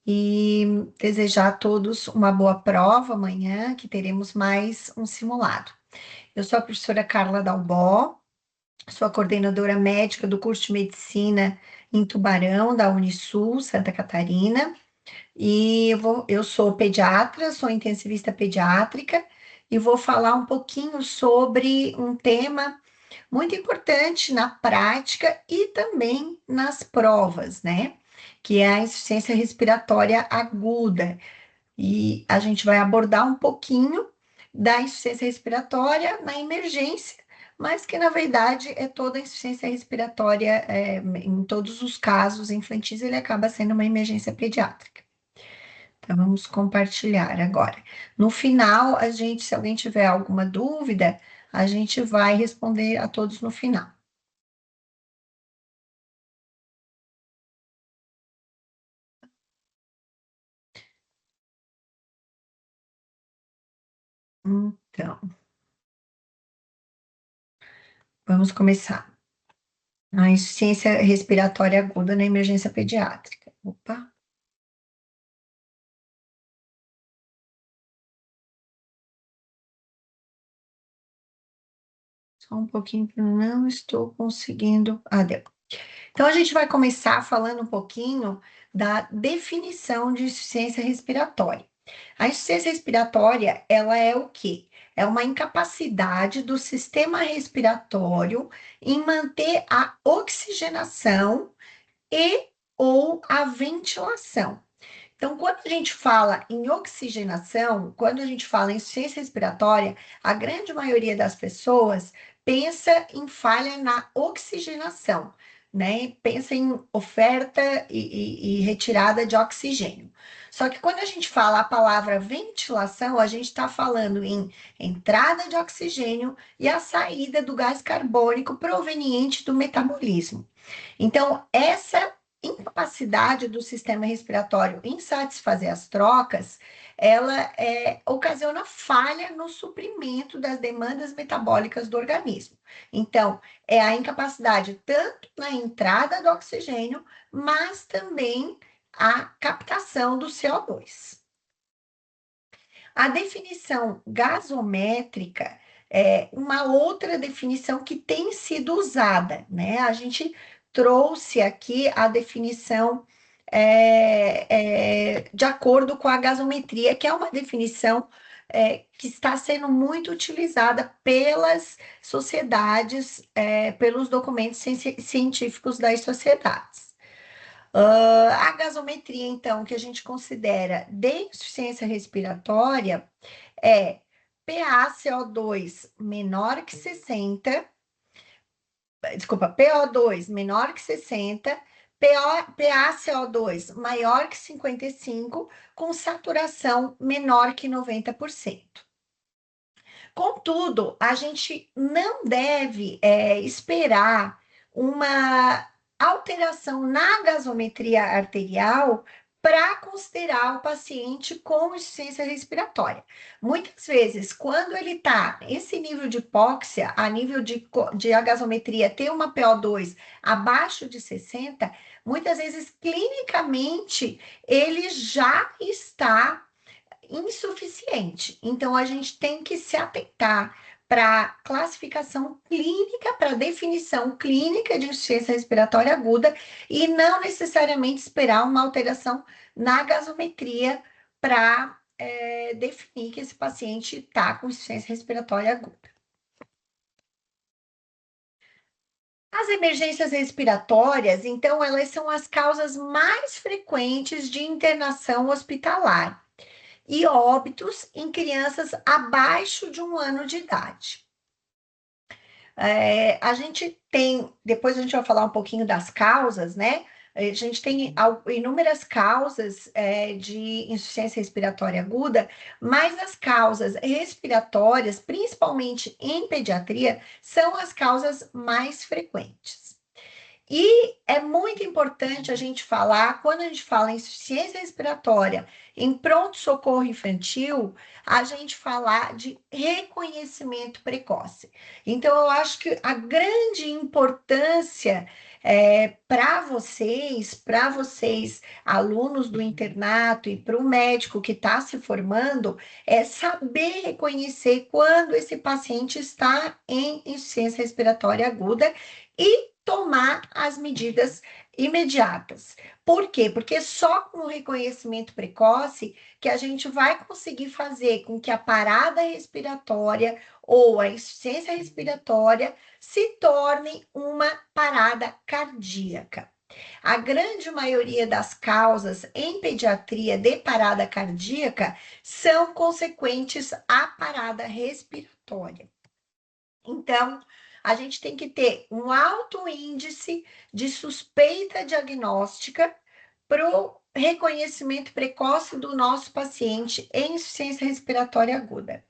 e desejar a todos uma boa prova amanhã, que teremos mais um simulado. Eu sou a professora Carla Dalbó, sou a coordenadora médica do curso de Medicina em Tubarão, da Unisul, Santa Catarina, e eu sou pediatra, sou intensivista pediátrica, e vou falar um pouquinho sobre um tema muito importante na prática e também nas provas, né? Que é a insuficiência respiratória aguda. E a gente vai abordar um pouquinho da insuficiência respiratória na emergência, mas que na verdade é toda a insuficiência respiratória, em todos os casos infantis, ele acaba sendo uma emergência pediátrica. Então, vamos compartilhar agora. No final, se alguém tiver alguma dúvida, a gente vai responder a todos no final. Então, vamos começar. A insuficiência respiratória aguda na emergência pediátrica. Opa, só um pouquinho que eu não estou conseguindo. Ah, deu. Então, a gente vai começar falando um pouquinho da definição de insuficiência respiratória. A insuficiência respiratória, ela é o quê? É uma incapacidade do sistema respiratório em manter a oxigenação e ou a ventilação. Então, quando a gente fala em oxigenação, quando a gente fala em insuficiência respiratória, a grande maioria das pessoas pensa em falha na oxigenação, né? Pensa em oferta e retirada de oxigênio. Só que quando a gente fala a palavra ventilação, a gente está falando em entrada de oxigênio e a saída do gás carbônico proveniente do metabolismo. Então, essa incapacidade do sistema respiratório em satisfazer as trocas, ela ocasiona falha no suprimento das demandas metabólicas do organismo. Então, é a incapacidade tanto na entrada do oxigênio, mas também a captação do CO2. A definição gasométrica é uma outra definição que tem sido usada, né? A gente trouxe aqui a definição de acordo com a gasometria, que é uma definição que está sendo muito utilizada pelas sociedades, pelos documentos científicos das sociedades. A gasometria, então, que a gente considera de insuficiência respiratória é PaCO2 menor que 60, desculpa, PO2 menor que 60, PaCO2 maior que 55, com saturação menor que 90%. Contudo, a gente não deve esperar uma alteração na gasometria arterial para considerar o paciente com insuficiência respiratória. Muitas vezes, quando ele está esse nível de hipóxia, a nível de a gasometria ter uma PO2 abaixo de 60, muitas vezes, clinicamente, ele já está insuficiente. Então, a gente tem que se atentar para a classificação clínica, para a definição clínica de insuficiência respiratória aguda e não necessariamente esperar uma alteração na gasometria para definir que esse paciente está com insuficiência respiratória aguda. As emergências respiratórias, então, elas são as causas mais frequentes de internação hospitalar e óbitos em crianças abaixo de 1 ano de idade. A gente tem, depois a gente vai falar um pouquinho das causas, né? A gente tem inúmeras causas de insuficiência respiratória aguda, mas as causas respiratórias, principalmente em pediatria, são as causas mais frequentes. E é muito importante a gente falar, quando a gente fala em insuficiência respiratória, em pronto-socorro infantil, a gente falar de reconhecimento precoce. Então, eu acho que a grande importância para vocês, alunos do internato, e para o médico que está se formando, é saber reconhecer quando esse paciente está em insuficiência respiratória aguda e tomar as medidas imediatas. Por quê? Porque só com o reconhecimento precoce que a gente vai conseguir fazer com que a parada respiratória ou a insuficiência respiratória se torne uma parada cardíaca. A grande maioria das causas em pediatria de parada cardíaca são consequentes à parada respiratória. Então, a gente tem que ter um alto índice de suspeita diagnóstica para o reconhecimento precoce do nosso paciente em insuficiência respiratória aguda.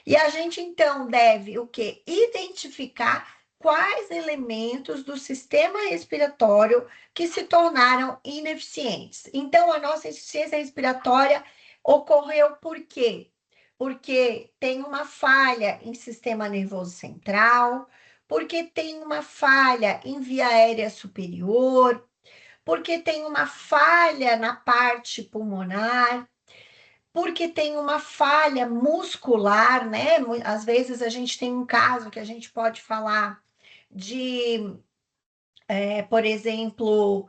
E a gente, então, deve o quê? Identificar quais elementos do sistema respiratório que se tornaram ineficientes. Então, a nossa insuficiência respiratória ocorreu por quê? Porque tem uma falha em sistema nervoso central, porque tem uma falha em via aérea superior, porque tem uma falha na parte pulmonar, porque tem uma falha muscular, né? Às vezes a gente tem um caso que a gente pode falar de, por exemplo,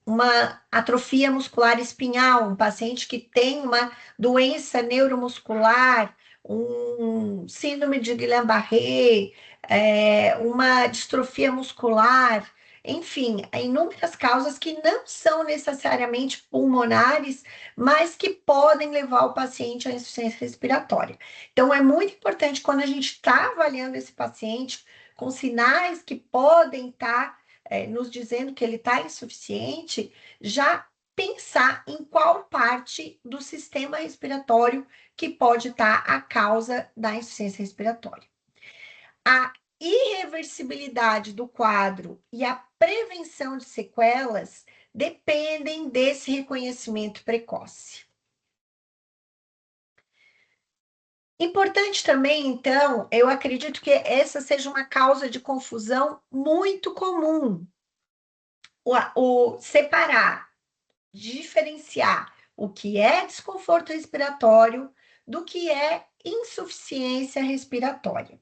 uma atrofia muscular espinhal, um paciente que tem uma doença neuromuscular, um síndrome de Guillain-Barré, uma distrofia muscular, enfim, há inúmeras causas que não são necessariamente pulmonares, mas que podem levar o paciente à insuficiência respiratória. Então, é muito importante quando a gente está avaliando esse paciente com sinais que podem estar nos dizendo que ele está insuficiente, já pensar em qual parte do sistema respiratório que pode estar a causa da insuficiência respiratória. A irreversibilidade do quadro e a prevenção de sequelas dependem desse reconhecimento precoce. Importante também, então, eu acredito que essa seja uma causa de confusão muito comum. O separar, diferenciar o que é desconforto respiratório do que é insuficiência respiratória.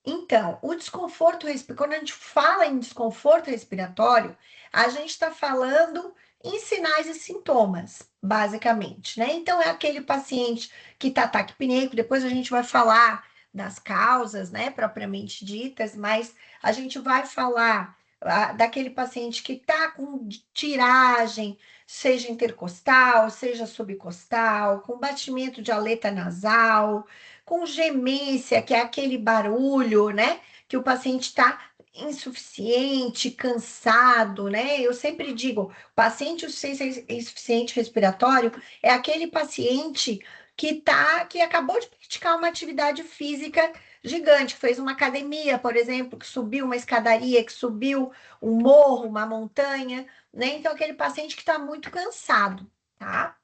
Então, o desconforto respiratório, quando a gente fala em desconforto respiratório, a gente está falando em sinais e sintomas, basicamente, né? Então, é aquele paciente que está taquipneico, depois a gente vai falar das causas, né, propriamente ditas, mas a gente vai falar daquele paciente que está com tiragem, seja intercostal, seja subcostal, com batimento de aleta nasal, com gemência, que é aquele barulho, né? Que o paciente está insuficiente, cansado, né? Eu sempre digo, paciente insuficiente respiratório é aquele paciente que acabou de praticar uma atividade física gigante, que fez uma academia, por exemplo, que subiu uma escadaria, que subiu um morro, uma montanha, né? Então, aquele paciente que está muito cansado, tá?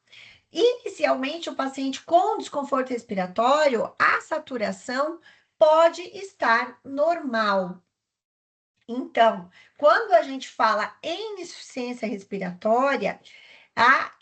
Inicialmente, o paciente com desconforto respiratório, a saturação pode estar normal. Então, quando a gente fala em insuficiência respiratória,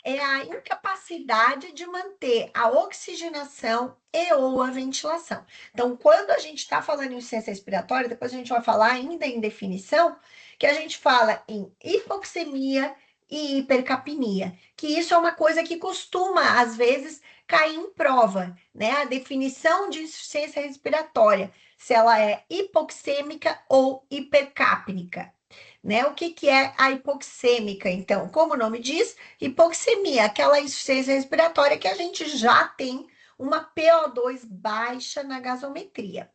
é a incapacidade de manter a oxigenação e ou a ventilação. Então, quando a gente está falando em insuficiência respiratória, depois a gente vai falar ainda em definição, que a gente fala em hipoxemia e hipercapnia, que isso é uma coisa que costuma, às vezes, cair em prova, né? A definição de insuficiência respiratória, se ela é hipoxêmica ou hipercápnica. Né? O que é a hipoxêmica, então? Como o nome diz, hipoxemia, aquela insuficiência respiratória que a gente já tem uma PO2 baixa na gasometria,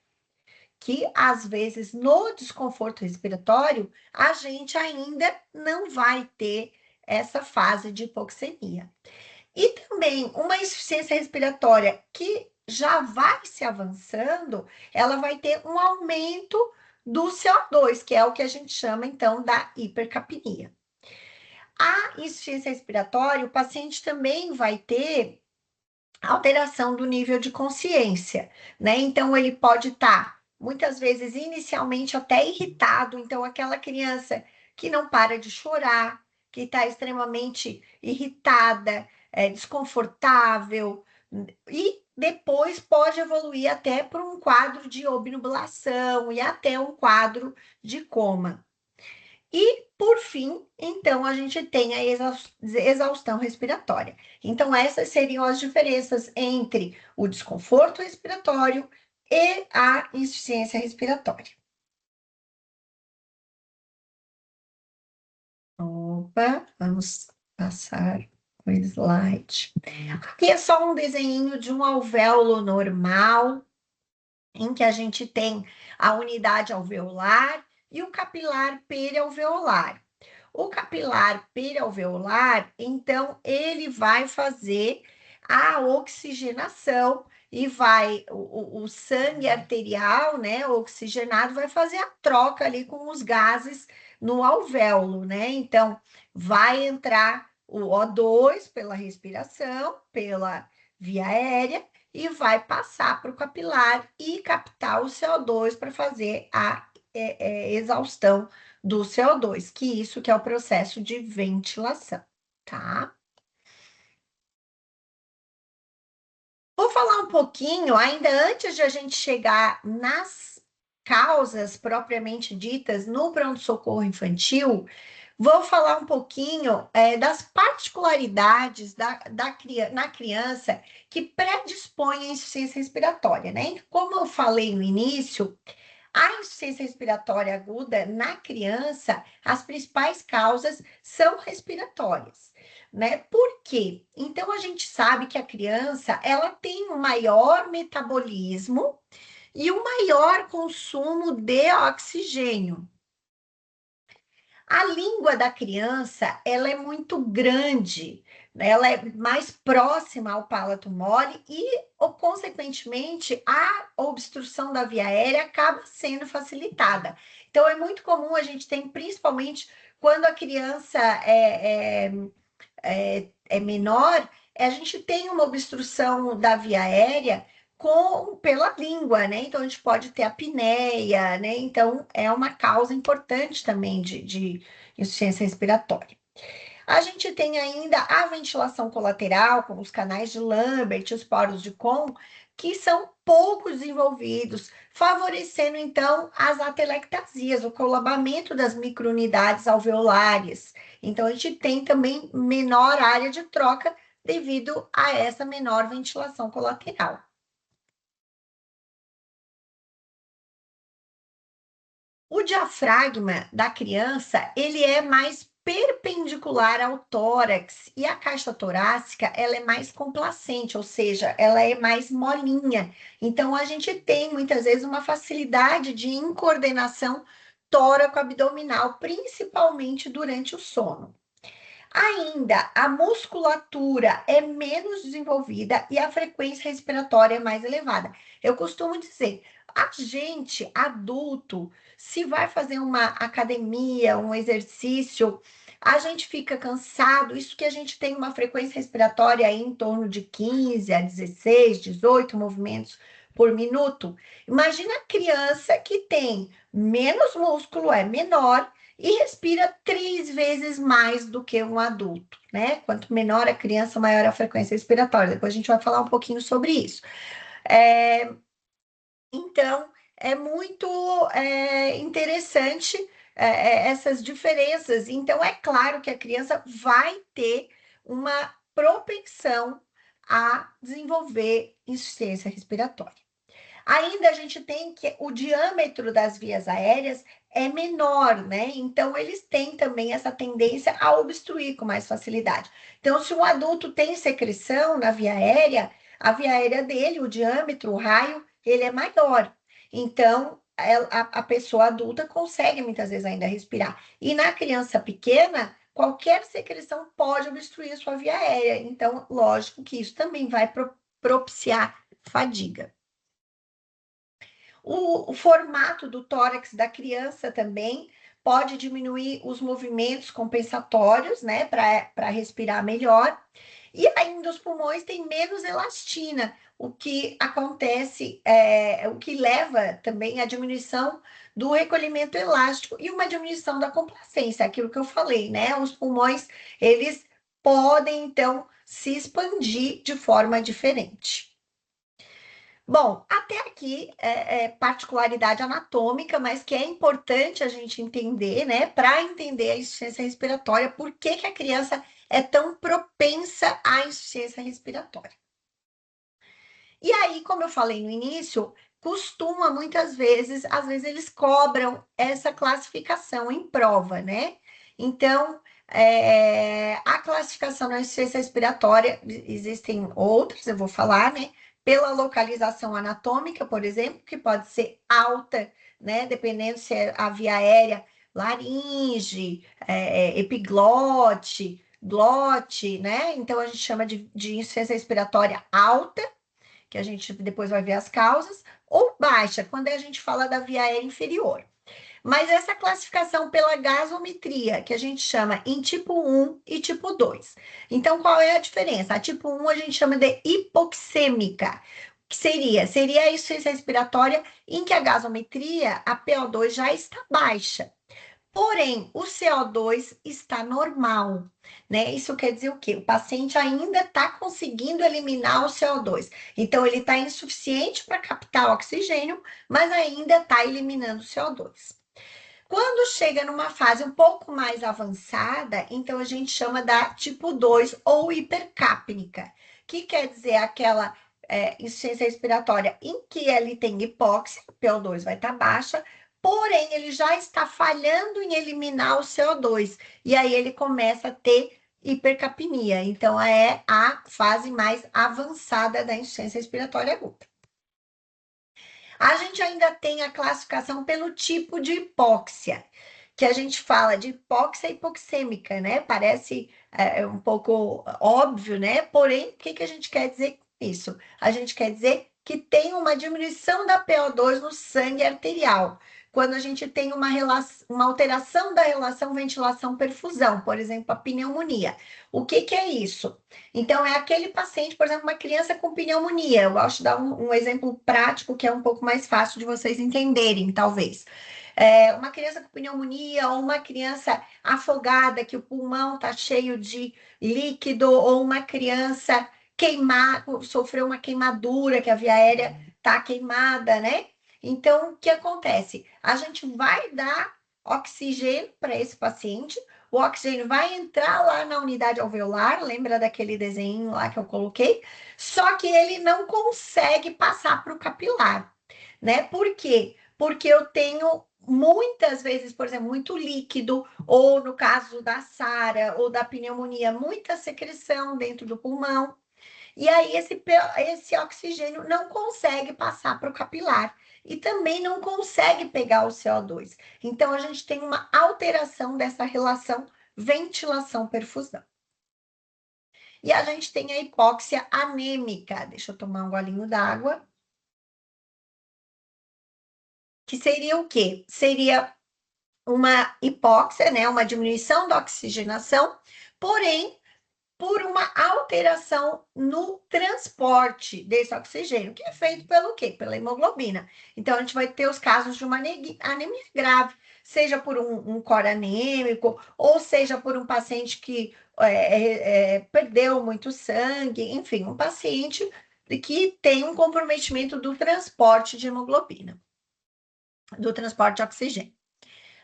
que às vezes no desconforto respiratório a gente ainda não vai ter essa fase de hipoxemia. E também uma insuficiência respiratória que já vai se avançando, ela vai ter um aumento do CO2, que é o que a gente chama então da hipercapnia. A insuficiência respiratória, o paciente também vai ter alteração do nível de consciência, né? Então ele pode estar muitas vezes, inicialmente, até irritado. Então, aquela criança que não para de chorar, que está extremamente irritada, desconfortável, e depois pode evoluir até para um quadro de obnubilação e até um quadro de coma. E, por fim, então, a gente tem a exaustão respiratória. Então, essas seriam as diferenças entre o desconforto respiratório e a insuficiência respiratória. Opa, vamos passar o slide. Aqui é só um desenho de um alvéolo normal, em que a gente tem a unidade alveolar e o capilar perialveolar. O capilar perialveolar, então, ele vai fazer a oxigenação e vai, o sangue arterial, né, oxigenado, vai fazer a troca ali com os gases no alvéolo, né? Então, vai entrar o O2 pela respiração, pela via aérea, e vai passar para o capilar e captar o CO2 para fazer a exaustão do CO2, que isso que é o processo de ventilação, tá? Vou falar um pouquinho, ainda antes de a gente chegar nas causas propriamente ditas no pronto-socorro infantil, vou falar um pouquinho das particularidades na criança que predispõe à insuficiência respiratória, né? Como eu falei no início, a insuficiência respiratória aguda na criança, as principais causas são respiratórias, né? Por quê? Então a gente sabe que a criança, ela tem um maior metabolismo e um maior consumo de oxigênio. A língua da criança, ela é muito grande, né? Ela é mais próxima ao palato mole e, consequentemente, a obstrução da via aérea acaba sendo facilitada. Então, é muito comum a gente ter, principalmente quando a criança é menor, a gente tem uma obstrução da via aérea pela língua, né? Então, a gente pode ter apneia, né? Então, é uma causa importante também de insuficiência respiratória. A gente tem ainda a ventilação colateral, com os canais de Lambert, os poros de Kohn, que são pouco desenvolvidos, favorecendo então as atelectasias, o colapamento das microunidades alveolares. Então, a gente tem também menor área de troca devido a essa menor ventilação colateral. O diafragma da criança, ele é mais perpendicular ao tórax e a caixa torácica, ela é mais complacente, ou seja, ela é mais molinha. Então, a gente tem muitas vezes uma facilidade de incoordenação tóraco-abdominal, principalmente durante o sono. Ainda, a musculatura é menos desenvolvida e a frequência respiratória é mais elevada. Eu costumo dizer, a gente, adulto, se vai fazer uma academia, um exercício, a gente fica cansado, isso que a gente tem uma frequência respiratória aí em torno de 15 a 16, 18 movimentos por minuto. Imagina a criança que tem menos músculo, é menor, e respira 3 vezes mais do que um adulto, né? Quanto menor a criança, maior a frequência respiratória. Depois a gente vai falar um pouquinho sobre isso. Então, é muito interessante essas diferenças. Então, é claro que a criança vai ter uma propensão a desenvolver insuficiência respiratória. Ainda a gente tem que o diâmetro das vias aéreas é menor, né? Então, eles têm também essa tendência a obstruir com mais facilidade. Então, se um adulto tem secreção na via aérea, a via aérea dele, o diâmetro, o raio, ele é maior. Então, a pessoa adulta consegue muitas vezes ainda respirar. E na criança pequena, qualquer secreção pode obstruir a sua via aérea. Então, lógico que isso também vai propiciar fadiga. O formato do tórax da criança também pode diminuir os movimentos compensatórios, né, para respirar melhor. E ainda os pulmões têm menos elastina, o que acontece, o que leva também à diminuição do recolhimento elástico e uma diminuição da complacência, aquilo que eu falei, né? Os pulmões, eles podem, então, se expandir de forma diferente. Bom, até aqui é particularidade anatômica, mas que é importante a gente entender, né? Para entender a insuficiência respiratória, por que que a criança é tão propensa à insuficiência respiratória. E aí, como eu falei no início, costuma muitas vezes, às vezes eles cobram essa classificação em prova, né? Então, a classificação na insuficiência respiratória, existem outras, eu vou falar, né? Pela localização anatômica, por exemplo, que pode ser alta, né? Dependendo se é a via aérea, laringe, epiglote, glote, né? Então, a gente chama de insuficiência respiratória alta, que a gente depois vai ver as causas, ou baixa, quando a gente fala da via aérea inferior. Mas essa classificação pela gasometria, que a gente chama em tipo 1 e tipo 2. Então, qual é a diferença? A tipo 1 a gente chama de hipoxêmica, que seria a insuficiência respiratória em que a gasometria, a PO2, já está baixa. Porém, o CO2 está normal, né? Isso quer dizer o quê? O paciente ainda está conseguindo eliminar o CO2. Então, ele está insuficiente para captar oxigênio, mas ainda está eliminando o CO2. Quando chega numa fase um pouco mais avançada, então a gente chama da tipo 2 ou hipercapnica, que quer dizer aquela insuficiência respiratória em que ele tem hipóxia, PO2 vai estar baixa, porém ele já está falhando em eliminar o CO2, e aí ele começa a ter hipercapnia. Então é a fase mais avançada da insuficiência respiratória aguda. A gente ainda tem a classificação pelo tipo de hipóxia, que a gente fala de hipóxia hipoxêmica, né? Parece um pouco óbvio, né? Porém, o que que a gente quer dizer com isso? A gente quer dizer que tem uma diminuição da PO2 no sangue arterial, quando a gente tem uma alteração da relação ventilação-perfusão, por exemplo, a pneumonia. O que que é isso? Então, é aquele paciente, por exemplo, uma criança com pneumonia. Eu gosto de dar um exemplo prático que é um pouco mais fácil de vocês entenderem, talvez. Uma criança com pneumonia ou uma criança afogada, que o pulmão está cheio de líquido, ou uma criança queimada, sofreu uma queimadura, que a via aérea está queimada, né? Então, o que acontece? A gente vai dar oxigênio para esse paciente, o oxigênio vai entrar lá na unidade alveolar, lembra daquele desenho lá que eu coloquei? Só que ele não consegue passar para o capilar, né? Por quê? Porque eu tenho muitas vezes, por exemplo, muito líquido, ou no caso da SARA ou da pneumonia, muita secreção dentro do pulmão. E aí esse oxigênio não consegue passar para o capilar e também não consegue pegar o CO2. Então, a gente tem uma alteração dessa relação ventilação-perfusão. E a gente tem a hipóxia anêmica. Deixa eu tomar um golinho d'água. Que seria o quê? Seria uma hipóxia, né? Uma diminuição da oxigenação, porém por uma alteração no transporte desse oxigênio, que é feito pelo quê? Pela hemoglobina. Então, a gente vai ter os casos de uma anemia grave, seja por um cor anêmico, ou seja por um paciente que perdeu muito sangue, enfim, um paciente que tem um comprometimento do transporte de hemoglobina, do transporte de oxigênio.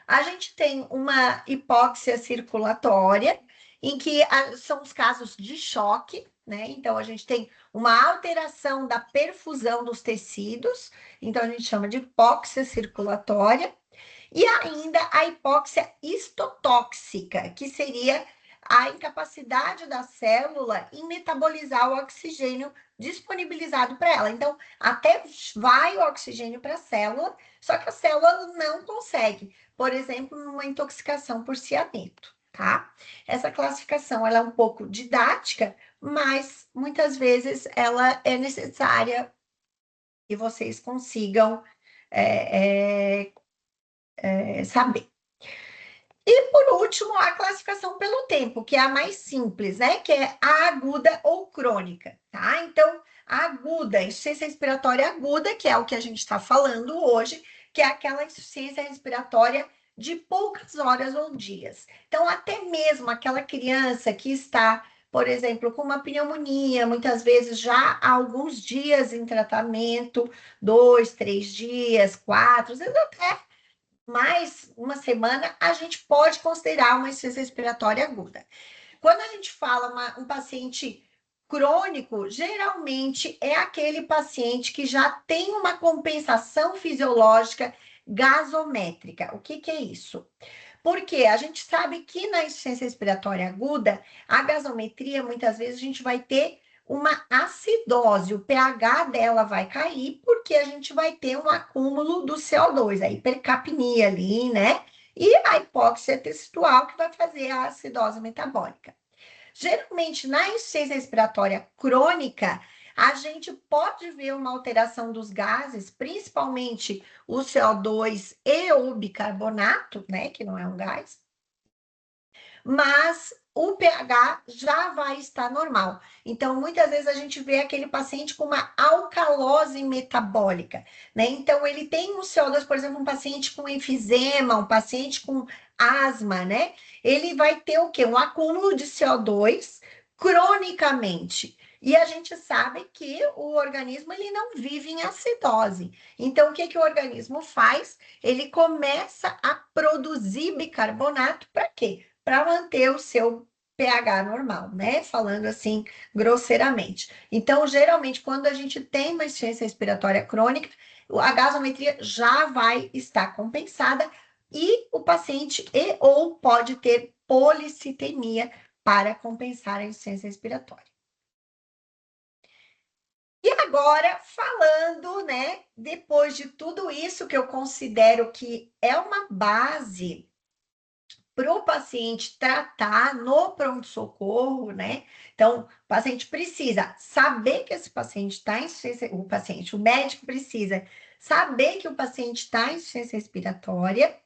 A gente tem uma hipóxia circulatória, em que são os casos de choque, né? Então, a gente tem uma alteração da perfusão dos tecidos, então a gente chama de hipóxia circulatória, e ainda a hipóxia histotóxica, que seria a incapacidade da célula em metabolizar o oxigênio disponibilizado para ela. Então, até vai o oxigênio para a célula, só que a célula não consegue, por exemplo, numa intoxicação por cianeto, tá? Essa classificação ela é um pouco didática, mas muitas vezes ela é necessária que vocês consigam saber. E, por último, a classificação pelo tempo, que é a mais simples, né? Que é a aguda ou crônica, tá? Então, a aguda, insuficiência respiratória aguda, que é o que a gente está falando hoje, que é aquela insuficiência respiratória de poucas horas ou dias. Então, até mesmo aquela criança que está, por exemplo, com uma pneumonia, muitas vezes já há alguns dias em tratamento, 2, 3 dias, 4, às vezes até mais uma semana, a gente pode considerar uma insuficiência respiratória aguda. Quando a gente fala um paciente crônico, geralmente é aquele paciente que já tem uma compensação fisiológica gasométrica. O que é isso? Porque a gente sabe que na insuficiência respiratória aguda, a gasometria, muitas vezes, a gente vai ter uma acidose, o pH dela vai cair, porque a gente vai ter um acúmulo do CO2, a hipercapnia ali, né? E a hipóxia textual, que vai fazer a acidose metabólica. Geralmente, na insuficiência respiratória crônica, a gente pode ver uma alteração dos gases, principalmente o CO2 e o bicarbonato, né, que não é um gás, mas o pH já vai estar normal. Então, muitas vezes a gente vê aquele paciente com uma alcalose metabólica, né? Então, ele tem um CO2, por exemplo, um paciente com enfisema, um paciente com asma, né? Ele vai ter o quê? Um acúmulo de CO2 cronicamente. E a gente sabe que o organismo ele não vive em acidose. Então, o que o organismo faz? Ele começa a produzir bicarbonato para quê? Para manter o seu pH normal, né? Falando assim grosseiramente. Então, geralmente, quando a gente tem uma insuficiência respiratória crônica, a gasometria já vai estar compensada e o paciente ou pode ter policitemia para compensar a insuficiência respiratória. E agora, falando, né, depois de tudo isso que eu considero que é uma base para o paciente tratar no pronto-socorro, né? Então, o paciente precisa saber que esse paciente está em insuficiência, o médico precisa saber que o paciente está em insuficiência respiratória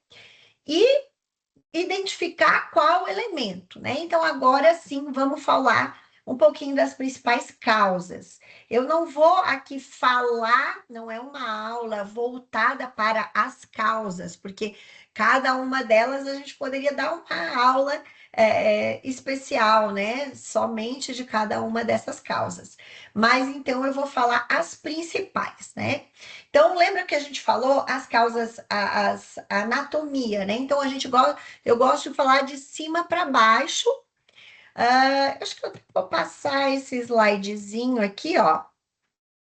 e identificar qual elemento, né? Então, agora sim, vamos falar um pouquinho das principais causas. Eu não vou aqui falar, não é uma aula voltada para as causas, porque cada uma delas a gente poderia dar uma aula especial, né? Somente de cada uma dessas causas. Mas então eu vou falar as principais, né? Então, lembra que a gente falou as causas, a anatomia, né? Então, eu gosto de falar de cima para baixo. Acho que eu vou passar esse slidezinho aqui, ó,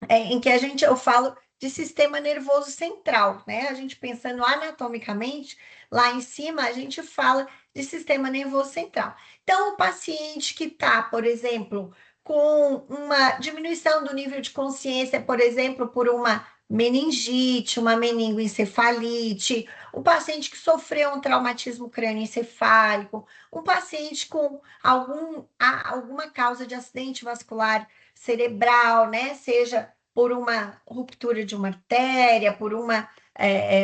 em que eu falo de sistema nervoso central, né? A gente pensando anatomicamente, lá em cima a gente fala de sistema nervoso central. Então, o paciente que está, por exemplo, com uma diminuição do nível de consciência, por exemplo, por uma meningite, uma meningoencefalite, o paciente que sofreu um traumatismo crânioencefálico, um paciente com alguma causa de acidente vascular cerebral, né? Seja por uma ruptura de uma artéria, por uma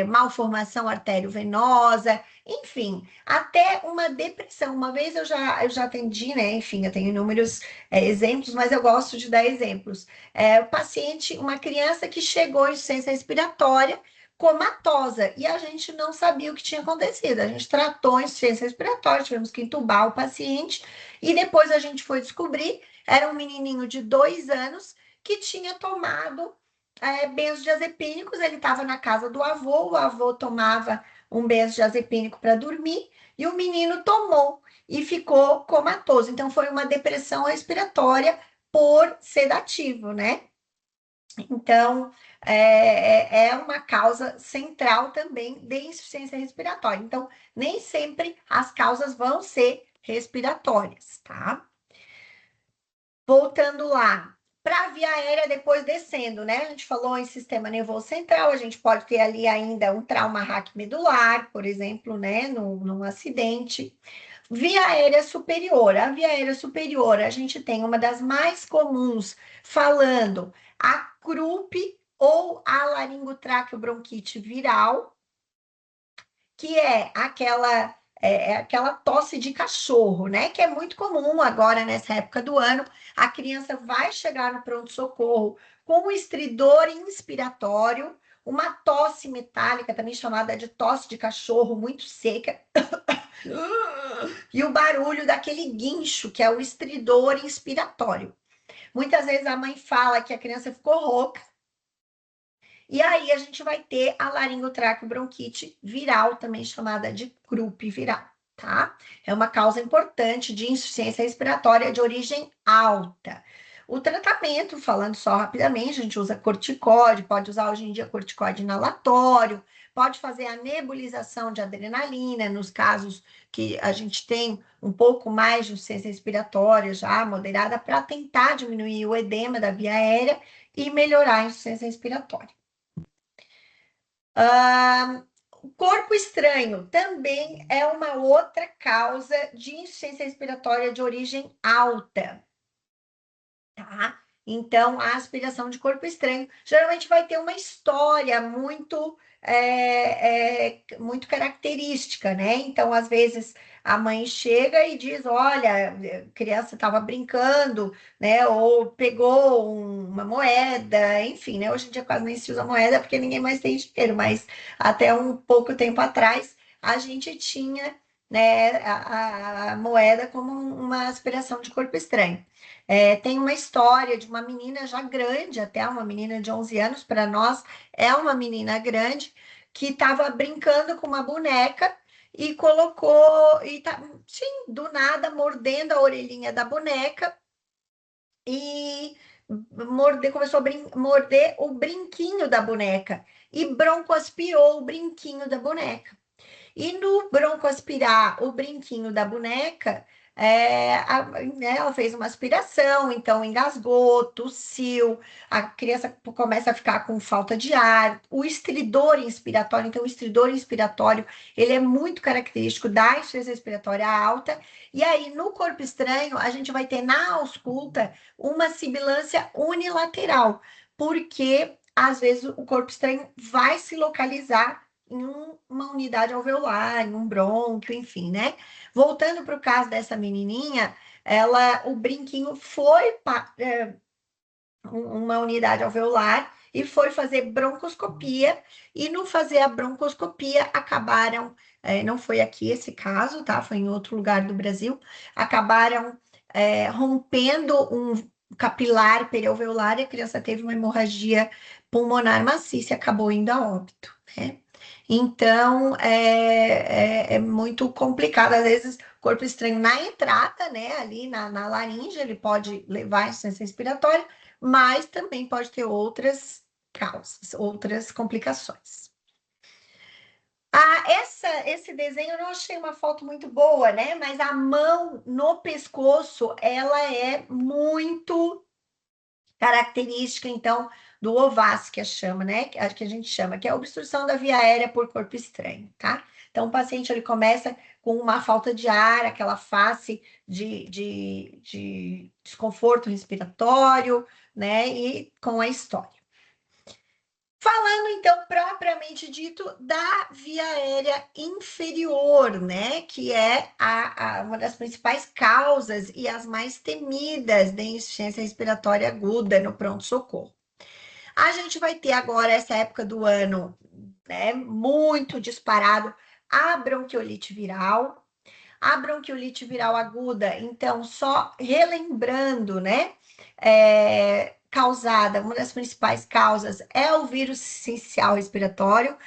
malformação arteriovenosa, enfim, até uma depressão. Uma vez eu já atendi, né? Enfim, eu tenho inúmeros exemplos, mas eu gosto de dar exemplos. O paciente, uma criança que chegou em insuficiência respiratória comatosa, e a gente não sabia o que tinha acontecido. A gente tratou a insuficiência respiratória, tivemos que entubar o paciente, e depois a gente foi descobrir, era um menininho de 2 anos, que tinha tomado benzodiazepínicos, ele estava na casa do avô, o avô tomava um benzodiazepínico para dormir, e o menino tomou e ficou comatoso. Então, foi uma depressão respiratória por sedativo, né? Então, é uma causa central também de insuficiência respiratória. Então, nem sempre as causas vão ser respiratórias, tá? Voltando lá, para a via aérea depois descendo, né? A gente falou em sistema nervoso central, a gente pode ter ali ainda um trauma raquimedular, por exemplo, né? Num acidente. Via aérea superior. A via aérea superior, a gente tem uma das mais comuns, falando a CRUP ou a laringotraqueobronquite viral, que é aquela é aquela tosse de cachorro, né? Que é muito comum agora nessa época do ano. A criança vai chegar no pronto-socorro com um estridor inspiratório, uma tosse metálica, também chamada de tosse de cachorro, muito seca, e o barulho daquele guincho, que é o estridor inspiratório. Muitas vezes a mãe fala que a criança ficou rouca, e aí a gente vai ter a laringotraqueobronquite viral, também chamada de croup viral, tá? É uma causa importante de insuficiência respiratória de origem alta. O tratamento, falando só rapidamente, a gente usa corticóide, pode usar hoje em dia corticóide inalatório, pode fazer a nebulização de adrenalina, nos casos que a gente tem um pouco mais de insuficiência respiratória já moderada, para tentar diminuir o edema da via aérea e melhorar a insuficiência respiratória. O corpo estranho também é uma outra causa de insuficiência respiratória de origem alta, tá? Então, a aspiração de corpo estranho geralmente vai ter uma história muito característica, né? Então, às vezes, a mãe chega e diz: olha, a criança estava brincando, né? Ou pegou uma moeda, enfim, né? Hoje em dia quase nem se usa moeda porque ninguém mais tem dinheiro, mas até um pouco tempo atrás a gente tinha, né, a moeda como uma aspiração de corpo estranho. Tem uma história de uma menina já grande, até uma menina de 11 anos, para nós é uma menina grande, que estava brincando com uma boneca e colocou, e tá, sim, do nada, mordendo a orelhinha da boneca e começou a morder o brinquinho da boneca e broncoaspirou o brinquinho da boneca. E no broncoaspirar o brinquinho da boneca, né, ela fez uma aspiração, então engasgou, tossiu, a criança começa a ficar com falta de ar, o estridor inspiratório, então o estridor inspiratório, ele é muito característico da insuficiência respiratória alta, e aí no corpo estranho, a gente vai ter na ausculta uma sibilância unilateral, porque às vezes o corpo estranho vai se localizar em uma unidade alveolar, em um brônquio, enfim, né? Voltando para o caso dessa menininha, o brinquinho foi uma unidade alveolar e foi fazer broncoscopia, e no fazer a broncoscopia acabaram, não foi aqui esse caso, tá? Foi em outro lugar do Brasil, acabaram rompendo um capilar perialveolar e a criança teve uma hemorragia pulmonar maciça e acabou indo a óbito, né? Então, é muito complicado. Às vezes, o corpo estranho na entrada, né, ali na laringe, ele pode levar a insuficiência respiratória, mas também pode ter outras causas, outras complicações. Esse desenho eu não achei uma foto muito boa, né? Mas a mão no pescoço, ela é muito característica, então, do Ovascia chama, né? Que a gente chama, que é a obstrução da via aérea por corpo estranho, tá? Então, o paciente ele começa com uma falta de ar, aquela face de desconforto respiratório, né? E com a história. Falando, então, propriamente dito, da via aérea inferior, né? Que é uma das principais causas e as mais temidas de insuficiência respiratória aguda no pronto-socorro. A gente vai ter agora, essa época do ano, né? Muito disparado, a bronquiolite viral. A bronquiolite viral aguda, então, só relembrando, né? Causada, uma das principais causas é o vírus essencial respiratório.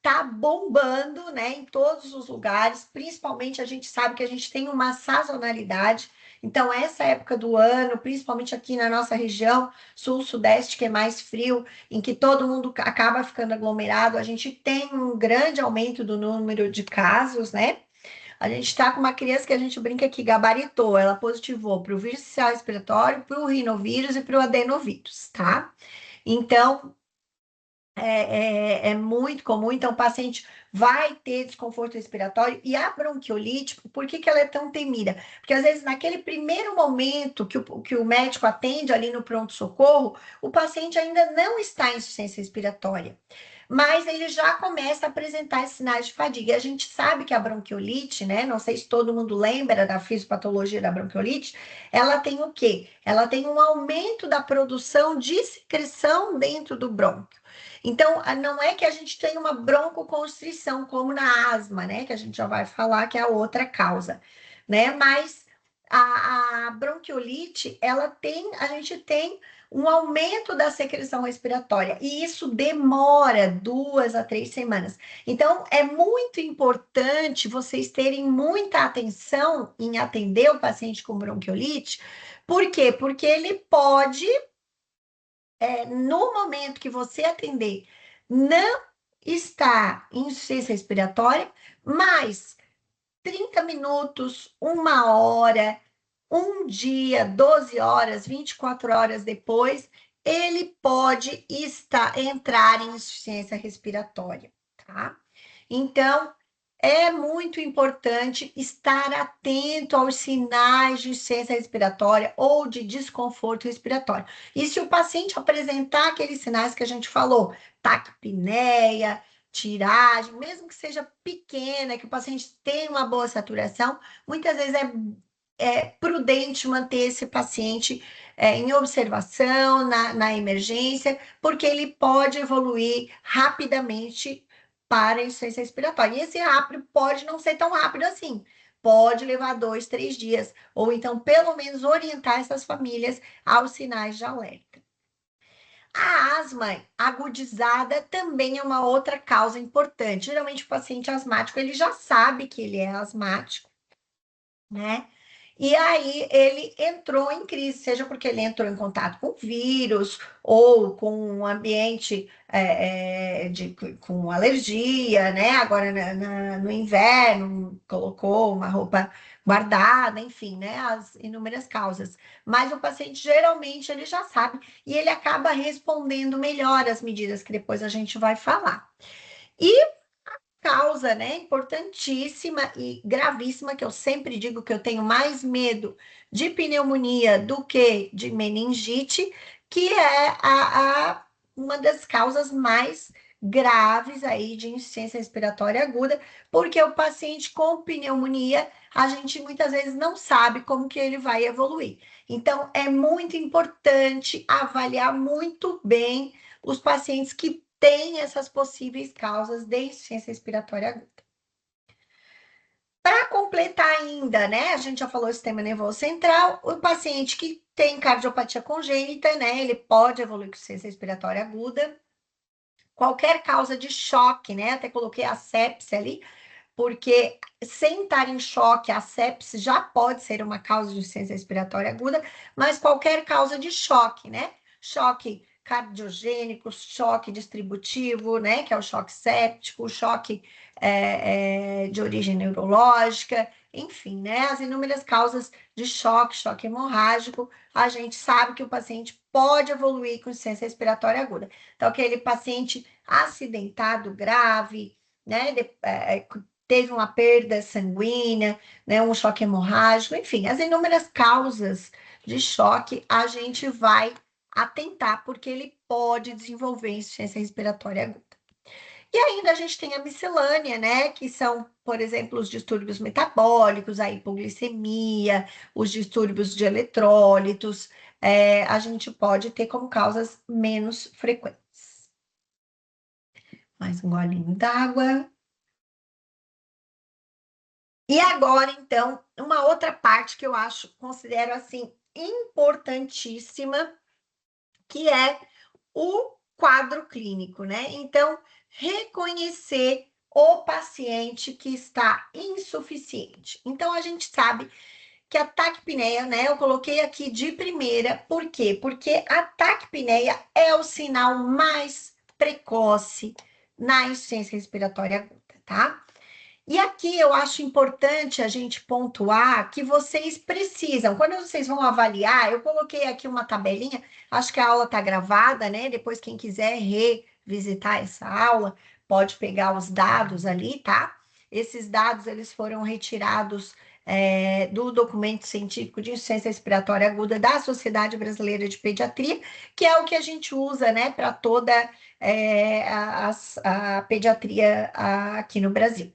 Tá bombando, né, em todos os lugares, principalmente a gente sabe que a gente tem uma sazonalidade. Então, essa época do ano, principalmente aqui na nossa região, sul-sudeste, que é mais frio, em que todo mundo acaba ficando aglomerado, a gente tem um grande aumento do número de casos, né? A gente está com uma criança que a gente brinca que gabaritou, ela positivou para o vírus social respiratório, para o rinovírus e para o adenovírus, tá? Então, é muito comum. Então, o paciente vai ter desconforto respiratório. E a bronquiolite, por que que ela é tão temida? Porque, às vezes, naquele primeiro momento que o médico atende ali no pronto-socorro, o paciente ainda não está em insuficiência respiratória. mas ele já começa a apresentar sinais de fadiga. A gente sabe que a bronquiolite, né? Não sei se todo mundo lembra da fisiopatologia da bronquiolite, ela tem o quê? Ela tem um aumento da produção de secreção dentro do brônquio. Então, não é que a gente tem uma broncoconstrição, como na asma, né? Que a gente já vai falar que é a outra causa, né? Mas a bronquiolite, a gente tem um aumento da secreção respiratória, e isso demora 2 a 3 semanas. Então, é muito importante vocês terem muita atenção em atender o paciente com bronquiolite. Por quê? Porque ele pode, no momento que você atender, não estar em insuficiência respiratória, mas 30 minutos, 1 hora, um dia, 12 horas, 24 horas depois, ele pode entrar em insuficiência respiratória, tá? Então, é muito importante estar atento aos sinais de insuficiência respiratória ou de desconforto respiratório. E se o paciente apresentar aqueles sinais que a gente falou, taquipneia, tiragem, mesmo que seja pequena, que o paciente tenha uma boa saturação, muitas vezes é prudente manter esse paciente em observação, na emergência, porque ele pode evoluir rapidamente para a insuficiência respiratória. E esse rápido pode não ser tão rápido assim. Pode levar 2, 3 dias, ou então, pelo menos, orientar essas famílias aos sinais de alerta. A asma agudizada também é uma outra causa importante. Geralmente, o paciente asmático, ele já sabe que ele é asmático, né? E aí ele entrou em crise, seja porque ele entrou em contato com vírus ou com um ambiente com alergia, né? Agora no inverno colocou uma roupa guardada, enfim, né? As inúmeras causas. Mas o paciente geralmente ele já sabe e ele acaba respondendo melhor às medidas que depois a gente vai falar. E causa, né, importantíssima e gravíssima, que eu sempre digo que eu tenho mais medo de pneumonia do que de meningite, que é uma das causas mais graves aí de insuficiência respiratória aguda, porque o paciente com pneumonia, a gente muitas vezes não sabe como que ele vai evoluir. Então, é muito importante avaliar muito bem os pacientes que têm essas possíveis causas de insuficiência respiratória aguda. Para completar ainda, né? A gente já falou sistema nervoso central, o paciente que tem cardiopatia congênita, né? Ele pode evoluir com insuficiência respiratória aguda. Qualquer causa de choque, né? Até coloquei a sepse ali, porque sem estar em choque, a sepse já pode ser uma causa de insuficiência respiratória aguda, mas qualquer causa de choque, né? Choque cardiogênico, choque distributivo, né? Que é o choque séptico, choque de origem neurológica, enfim, né? As inúmeras causas de choque, choque hemorrágico, a gente sabe que o paciente pode evoluir com insuficiência respiratória aguda. Então, aquele paciente acidentado grave, né? Teve uma perda sanguínea, né, um choque hemorrágico, enfim, as inúmeras causas de choque a gente vai atentar, porque ele pode desenvolver insuficiência respiratória aguda. E ainda a gente tem a miscelânea, né, que são, por exemplo, os distúrbios metabólicos, a hipoglicemia, os distúrbios de eletrólitos, a gente pode ter como causas menos frequentes. Mais um golinho d'água. E agora, então, uma outra parte que eu considero assim importantíssima, que é o quadro clínico, né? Então, reconhecer o paciente que está insuficiente. Então, a gente sabe que a taquipneia, né? Eu coloquei aqui de primeira, por quê? Porque a taquipneia é o sinal mais precoce na insuficiência respiratória aguda, tá? E aqui eu acho importante a gente pontuar que vocês precisam, quando vocês vão avaliar, eu coloquei aqui uma tabelinha, acho que a aula está gravada, né? Depois, quem quiser revisitar essa aula, pode pegar os dados ali, tá? Esses dados, eles foram retirados do documento científico de insuficiência respiratória aguda da Sociedade Brasileira de Pediatria, que é o que a gente usa, né, para toda a pediatria aqui no Brasil,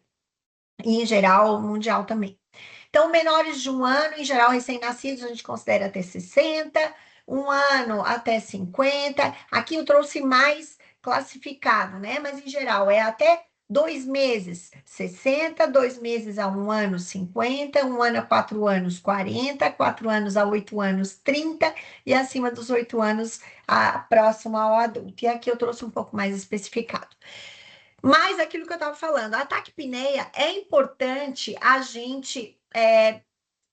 e em geral, mundial também. Então, menores de 1 ano, em geral, recém-nascidos, a gente considera até 60, 1 ano até 50. Aqui eu trouxe mais classificado, né? Mas, em geral, é até 2 meses, 60, 2 meses a 1 ano, 50, 1 ano a 4 anos, 40, 4 anos a 8 anos, 30, e acima dos 8 anos, próximo ao adulto. E aqui eu trouxe um pouco mais especificado. Mas aquilo que eu estava falando, a taquipneia é importante a gente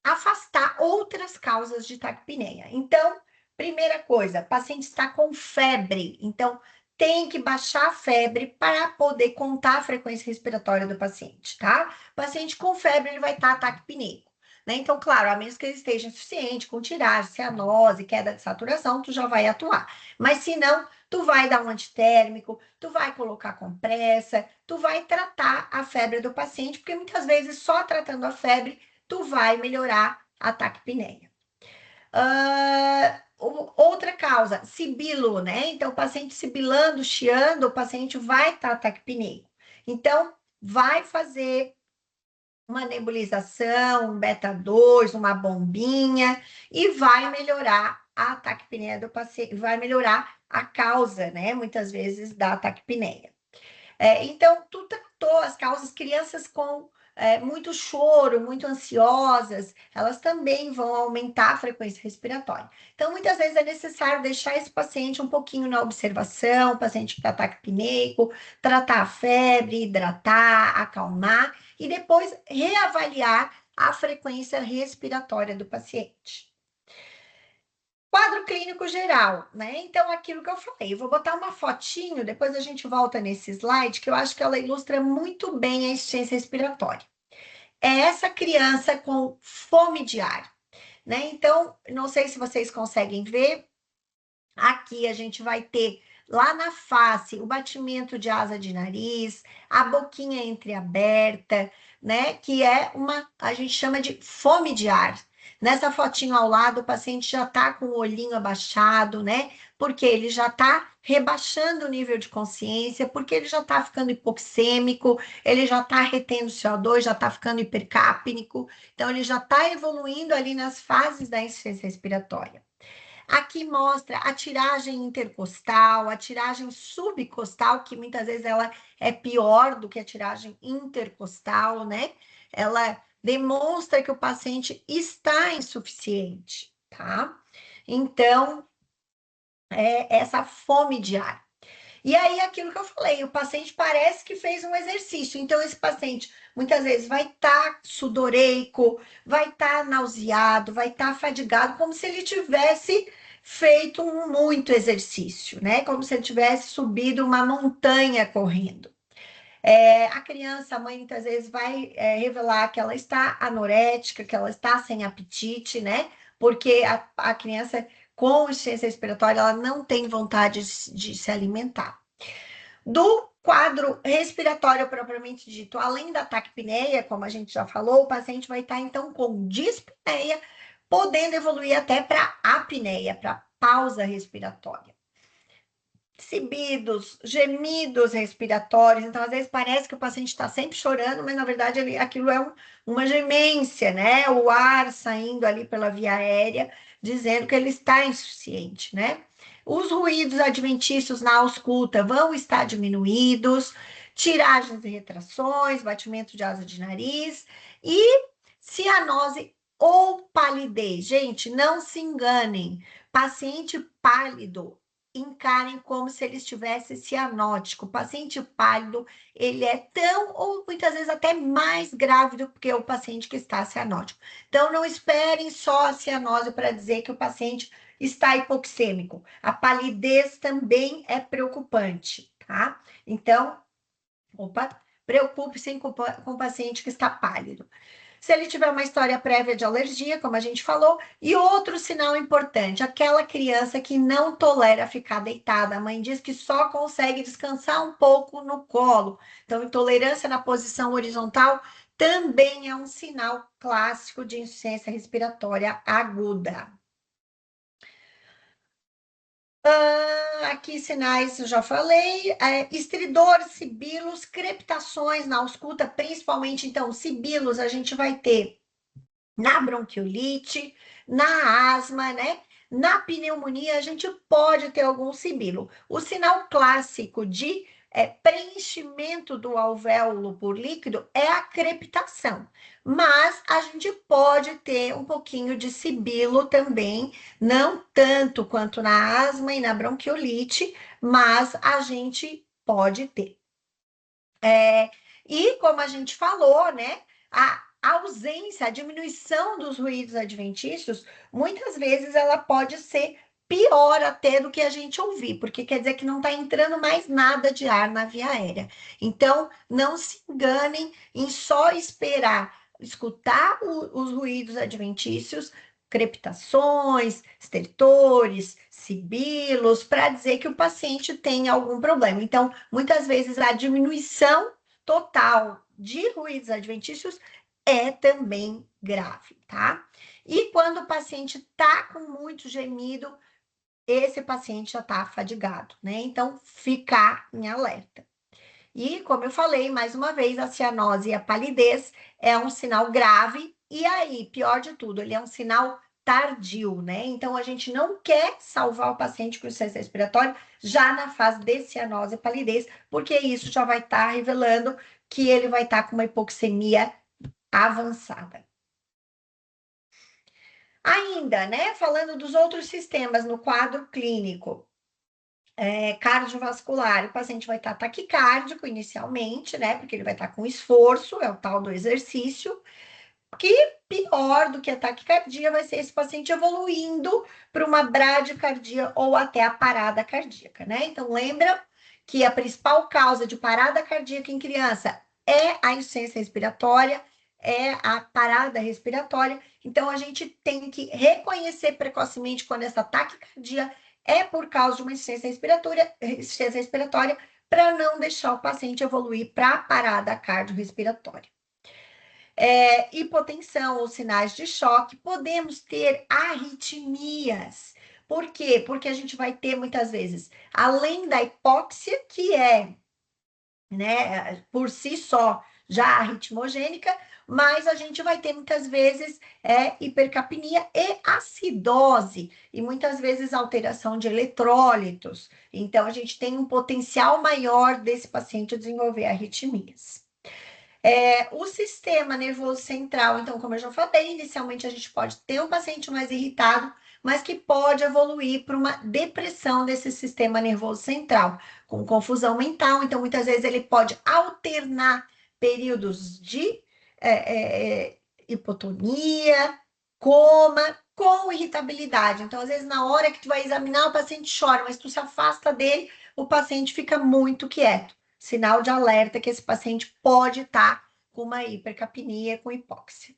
afastar outras causas de taquipneia. Então, primeira coisa, paciente está com febre, então tem que baixar a febre para poder contar a frequência respiratória do paciente, tá? Paciente com febre, ele vai estar taquipneico, né? Então, claro, a menos que ele esteja insuficiente, com tiragem, cianose, queda de saturação, tu já vai atuar. Mas se não, tu vai dar um antitérmico, tu vai colocar compressa, tu vai tratar a febre do paciente, porque muitas vezes só tratando a febre tu vai melhorar a taquipneia. Outra causa, sibilo, né? Então, o paciente sibilando, chiando, o paciente vai estar taquipneico. Então, vai fazer uma nebulização, um beta-2, uma bombinha, e vai melhorar a taquipneia do paciente, vai melhorar a causa, né? Muitas vezes, da taquipneia. Então, tu tratou as causas, crianças com muito choro, muito ansiosas, elas também vão aumentar a frequência respiratória. Então, muitas vezes é necessário deixar esse paciente um pouquinho na observação, o paciente que está taquipneico, tratar a febre, hidratar, acalmar, e depois reavaliar a frequência respiratória do paciente. Quadro clínico geral, né? Então, aquilo que eu falei, eu vou botar uma fotinho, depois a gente volta nesse slide, que eu acho que ela ilustra muito bem a insuficiência respiratória. É essa criança com fome de ar, né? Então, não sei se vocês conseguem ver, aqui a gente vai ter lá na face o batimento de asa de nariz, a boquinha entreaberta, né? Que é a gente chama de fome de ar. Nessa fotinho ao lado, o paciente já está com o olhinho abaixado, né? Porque ele já está rebaixando o nível de consciência, porque ele já está ficando hipoxêmico, ele já está retendo CO2, já está ficando hipercápnico, então ele já está evoluindo ali nas fases da insuficiência respiratória. Aqui mostra a tiragem intercostal, a tiragem subcostal, que muitas vezes ela é pior do que a tiragem intercostal, né? Ela demonstra que o paciente está insuficiente, tá? Então, essa fome de ar. E aí, aquilo que eu falei, o paciente parece que fez um exercício. Então, esse paciente muitas vezes vai estar sudoreico, vai estar nauseado, vai estar fadigado, como se ele tivesse feito muito exercício, né? Como se ele tivesse subido uma montanha correndo. A criança, a mãe, muitas vezes vai revelar que ela está anorética, que ela está sem apetite, né? Porque a criança com insuficiência respiratória, ela não tem vontade de se alimentar. Do quadro respiratório propriamente dito, além da taquipneia, como a gente já falou, o paciente vai estar, então, com dispneia, podendo evoluir até para apneia, para pausa respiratória. Sibidos, gemidos respiratórios, então às vezes parece que o paciente está sempre chorando, mas na verdade aquilo é uma gemência, né? O ar saindo ali pela via aérea, dizendo que ele está insuficiente, né? Os ruídos adventícios na ausculta vão estar diminuídos, tiragens e retrações, batimento de asa de nariz e cianose ou palidez. Gente, não se enganem, paciente pálido encarem como se ele estivesse cianótico. O paciente pálido, ele é tão, ou muitas vezes até mais grave do que o paciente que está cianótico. Então, não esperem só a cianose para dizer que o paciente está hipoxêmico. A palidez também é preocupante, tá? Então, preocupe-se com o paciente que está pálido. Se ele tiver uma história prévia de alergia, como a gente falou, e outro sinal importante, aquela criança que não tolera ficar deitada. A mãe diz que só consegue descansar um pouco no colo. Então, intolerância na posição horizontal também é um sinal clássico de insuficiência respiratória aguda. Aqui sinais, eu já falei, estridor, sibilos, crepitações na ausculta, principalmente, então, sibilos a gente vai ter na bronquiolite, na asma, né? Na pneumonia, a gente pode ter algum sibilo. O sinal clássico de preenchimento do alvéolo por líquido é a crepitação, mas a gente pode ter um pouquinho de sibilo também, não tanto quanto na asma e na bronquiolite, mas a gente pode ter. E como a gente falou, né, a ausência, a diminuição dos ruídos adventícios, muitas vezes ela pode ser pior até do que a gente ouvir, porque quer dizer que não está entrando mais nada de ar na via aérea. Então, não se enganem em só esperar escutar os ruídos adventícios, crepitações, estertores, sibilos, para dizer que o paciente tem algum problema. Então, muitas vezes a diminuição total de ruídos adventícios é também grave, tá? E quando o paciente tá com muito gemido, esse paciente já tá fadigado, né? Então, ficar em alerta. E, como eu falei, mais uma vez, a cianose e a palidez é um sinal grave. E aí, pior de tudo, ele é um sinal tardio, né? Então, a gente não quer salvar o paciente com insuficiência respiratória já na fase de cianose e palidez, porque isso já vai estar revelando que ele vai estar com uma hipoxemia avançada. Ainda, né? Falando dos outros sistemas no quadro clínico, cardiovascular, o paciente vai estar taquicárdico inicialmente, né? Porque ele vai estar com esforço, é o tal do exercício. Que pior do que a taquicardia vai ser esse paciente evoluindo para uma bradicardia ou até a parada cardíaca, né? Então, lembra que a principal causa de parada cardíaca em criança é a insuficiência respiratória, é a parada respiratória. Então, a gente tem que reconhecer precocemente quando essa taquicardia é por causa de uma insuficiência respiratória, para não deixar o paciente evoluir para a parada cardiorrespiratória. Hipotensão ou sinais de choque, podemos ter arritmias. Por quê? Porque a gente vai ter muitas vezes, além da hipóxia, que é, né, por si só já arritmogênica, mas a gente vai ter muitas vezes hipercapnia e acidose, e muitas vezes alteração de eletrólitos. Então, a gente tem um potencial maior desse paciente desenvolver arritmias. O sistema nervoso central, então, como eu já falei, inicialmente a gente pode ter um paciente mais irritado, mas que pode evoluir para uma depressão desse sistema nervoso central, com confusão mental. Então, muitas vezes ele pode alternar períodos de hipotonia, coma, com irritabilidade. Então, às vezes, na hora que tu vai examinar, o paciente chora, mas tu se afasta dele, o paciente fica muito quieto. Sinal de alerta que esse paciente pode estar com uma hipercapnia, com hipóxia.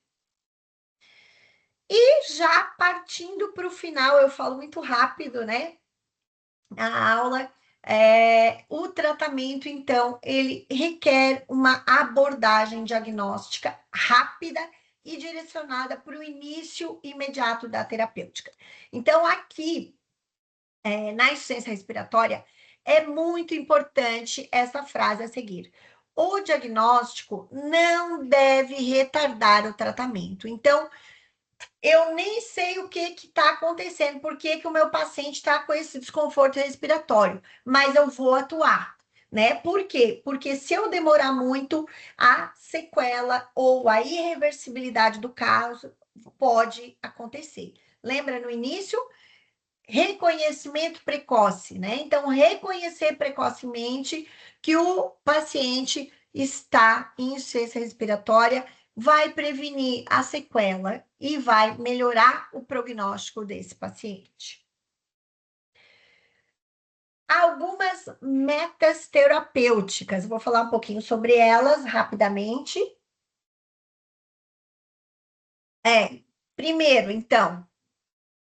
E já partindo para o final, eu falo muito rápido, né? A aula, o tratamento, então, ele requer uma abordagem diagnóstica rápida e direcionada para o início imediato da terapêutica. Então, aqui, na insuficiência respiratória, é muito importante essa frase a seguir. O diagnóstico não deve retardar o tratamento. Então, eu nem sei o que está acontecendo, por que o meu paciente está com esse desconforto respiratório, mas eu vou atuar, né? Por quê? Porque se eu demorar muito, a sequela ou a irreversibilidade do caso pode acontecer. Lembra no início? Reconhecimento precoce, né? Então, reconhecer precocemente que o paciente está em insuficiência respiratória vai prevenir a sequela e vai melhorar o prognóstico desse paciente. Algumas metas terapêuticas, vou falar um pouquinho sobre elas rapidamente. Primeiro, então,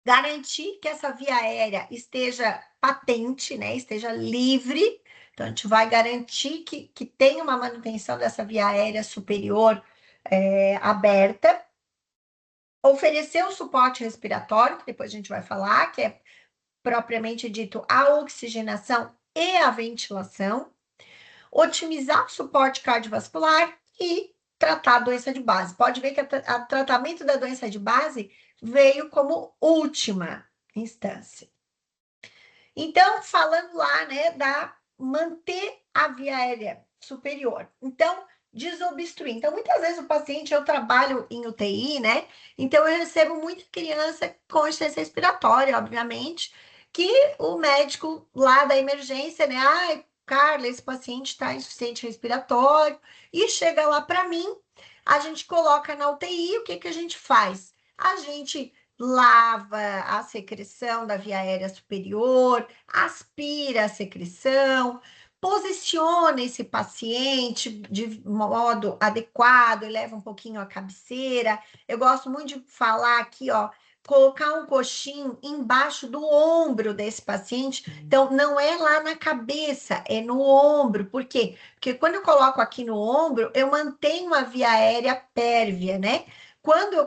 garantir que essa via aérea esteja patente, né, esteja livre. Então, a gente vai garantir que tem uma manutenção dessa via aérea superior aberta, oferecer o suporte respiratório, que depois a gente vai falar, que é propriamente dito a oxigenação e a ventilação, otimizar o suporte cardiovascular e tratar a doença de base. Pode ver que o tratamento da doença de base veio como última instância. Então, falando lá, né, da manter a via aérea superior. Então, desobstruir. Então, muitas vezes o paciente, eu trabalho em UTI, né? Então, eu recebo muita criança com insuficiência respiratória, obviamente, que o médico lá da emergência, né? Ai, Carla, esse paciente está insuficiente respiratório, e chega lá para mim, a gente coloca na UTI, o que que a gente faz? A gente lava a secreção da via aérea superior, aspira a secreção, posiciona esse paciente de modo adequado, leva um pouquinho a cabeceira. Eu gosto muito de falar aqui, ó, colocar um coxinho embaixo do ombro desse paciente. Então, não é lá na cabeça, é no ombro. Por quê? Porque quando eu coloco aqui no ombro, eu mantenho a via aérea pérvia, né? Quando eu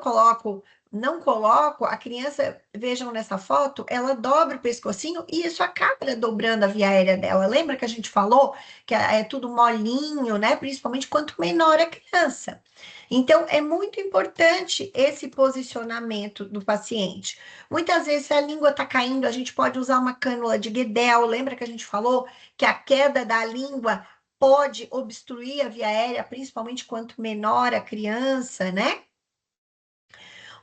não coloco, a criança, vejam nessa foto, ela dobra o pescocinho e isso acaba dobrando a via aérea dela. Lembra que a gente falou que é tudo molinho, né? Principalmente quanto menor a criança. Então, é muito importante esse posicionamento do paciente. Muitas vezes, se a língua está caindo, a gente pode usar uma cânula de Guedel. Lembra que a gente falou que a queda da língua pode obstruir a via aérea, principalmente quanto menor a criança, né?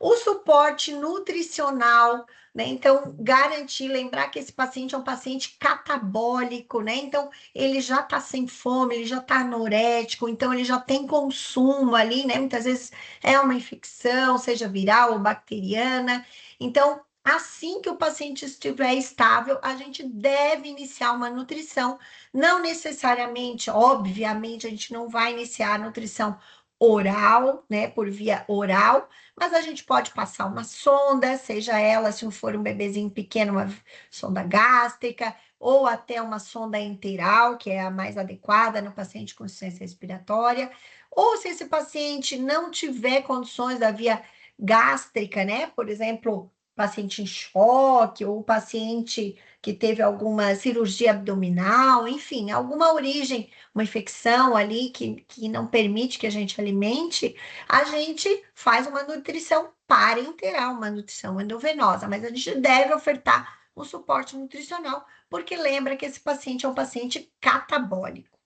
O suporte nutricional, né? Então, garantir, lembrar que esse paciente é um paciente catabólico, né? Então, ele já está sem fome, ele já está anorético, então ele já tem consumo ali, né? Muitas vezes é uma infecção, seja viral ou bacteriana. Então, assim que o paciente estiver estável, a gente deve iniciar uma nutrição. Não necessariamente, obviamente, a gente não vai iniciar a nutrição oral, né? Por via oral, mas a gente pode passar uma sonda, seja ela, se for um bebezinho pequeno, uma sonda gástrica, ou até uma sonda enteral, que é a mais adequada no paciente com insuficiência respiratória. Ou se esse paciente não tiver condições da via gástrica, né? Por exemplo, paciente em choque, ou paciente que teve alguma cirurgia abdominal, enfim, alguma origem, uma infecção ali que não permite que a gente alimente, a gente faz uma nutrição parenteral, uma nutrição endovenosa, mas a gente deve ofertar um suporte nutricional, porque lembra que esse paciente é um paciente catabólico.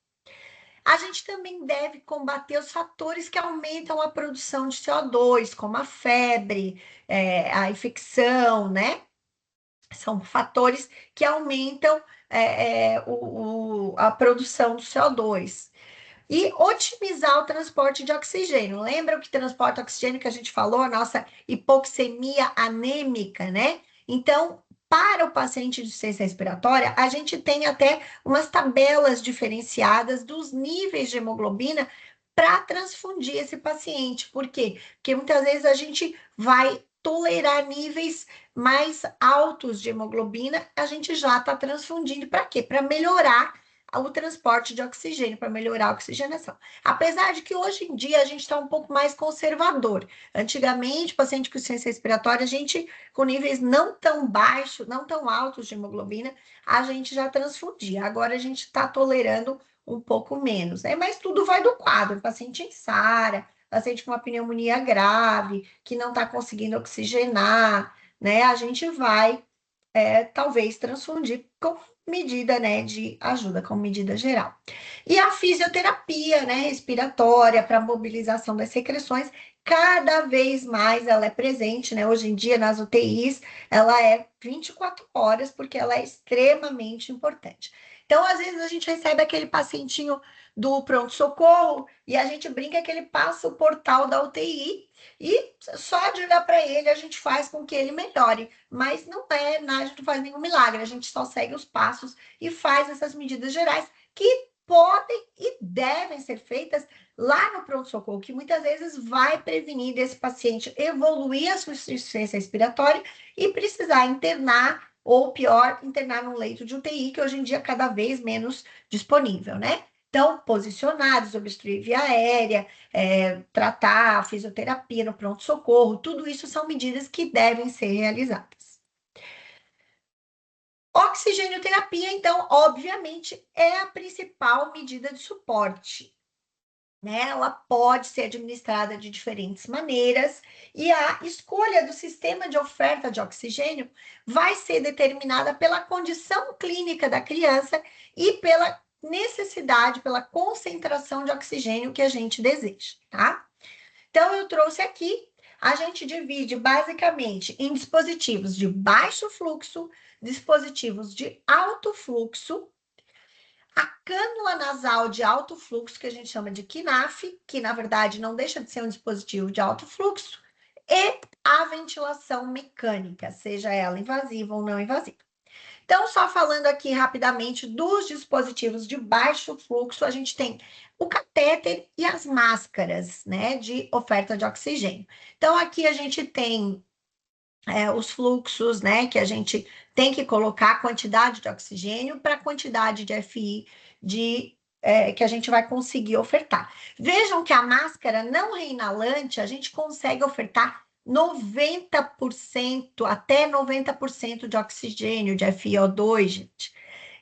A gente também deve combater os fatores que aumentam a produção de CO2, como a febre, a infecção, né? São fatores que aumentam a produção do CO2. E otimizar o transporte de oxigênio. Lembra o que transporta oxigênio que a gente falou? A nossa hipoxemia anêmica, né? Então, para o paciente de insuficiência respiratória, a gente tem até umas tabelas diferenciadas dos níveis de hemoglobina para transfundir esse paciente. Por quê? Porque muitas vezes a gente vai tolerar níveis mais altos de hemoglobina, a gente já está transfundindo. Para quê? Para melhorar o transporte de oxigênio, para melhorar a oxigenação. Apesar de que hoje em dia a gente está um pouco mais conservador. Antigamente, paciente com insuficiência respiratória, a gente, com níveis não tão baixos, não tão altos de hemoglobina, a gente já transfundia. Agora a gente está tolerando um pouco menos, né? Mas tudo vai do quadro. Paciente em SARA, paciente com uma pneumonia grave, que não está conseguindo oxigenar, né? A gente vai talvez transfundir com medida, né, de ajuda, com medida geral. E a fisioterapia, né, respiratória para mobilização das secreções, cada vez mais ela é presente, né? Hoje em dia nas UTIs, ela é 24 horas porque ela é extremamente importante. Então, às vezes a gente recebe aquele pacientinho do pronto-socorro e a gente brinca que ele passa o portal da UTI e só de olhar para ele a gente faz com que ele melhore, mas não é nada, a gente não faz nenhum milagre, a gente só segue os passos e faz essas medidas gerais que podem e devem ser feitas lá no pronto-socorro, que muitas vezes vai prevenir desse paciente evoluir a sua insuficiência respiratória e precisar internar, ou pior, internar num leito de UTI, que hoje em dia é cada vez menos disponível, né? Então, posicionados, obstruir via aérea, tratar a fisioterapia no pronto-socorro, tudo isso são medidas que devem ser realizadas. Oxigênio-terapia, então, obviamente, é a principal medida de suporte, né? Ela pode ser administrada de diferentes maneiras e a escolha do sistema de oferta de oxigênio vai ser determinada pela condição clínica da criança e pela necessidade, pela concentração de oxigênio que a gente deseja, tá? Então, eu trouxe aqui, a gente divide basicamente em dispositivos de baixo fluxo, dispositivos de alto fluxo, a cânula nasal de alto fluxo, que a gente chama de KNAF, que na verdade não deixa de ser um dispositivo de alto fluxo, e a ventilação mecânica, seja ela invasiva ou não invasiva. Então, só falando aqui rapidamente dos dispositivos de baixo fluxo, a gente tem o catéter e as máscaras, né, de oferta de oxigênio. Então, aqui a gente tem os fluxos, né, que a gente tem que colocar a quantidade de oxigênio para a quantidade de FI que a gente vai conseguir ofertar. Vejam que a máscara não reinalante, a gente consegue ofertar 90%, até 90% de oxigênio, de FiO2, gente.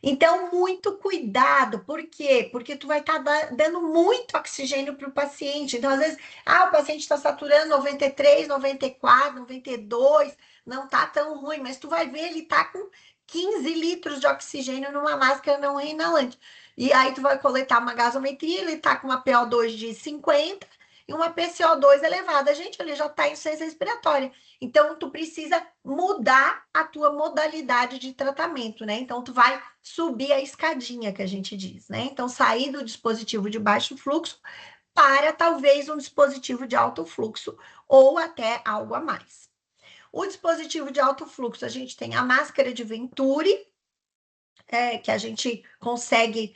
Então, muito cuidado, por quê? Porque tu vai estar dando muito oxigênio para o paciente. Então, às vezes, o paciente está saturando 93, 94, 92, não está tão ruim, mas tu vai ver, ele está com 15 litros de oxigênio numa máscara não reinalante. E aí tu vai coletar uma gasometria, ele está com uma PO2 de 50 e uma PCO2 elevada. Gente, ele já está em insuficiência respiratória. Então, tu precisa mudar a tua modalidade de tratamento, né? Então, tu vai subir a escadinha, que a gente diz, né? Então, sair do dispositivo de baixo fluxo para talvez um dispositivo de alto fluxo ou até algo a mais. O dispositivo de alto fluxo, a gente tem a máscara de Venturi, que a gente consegue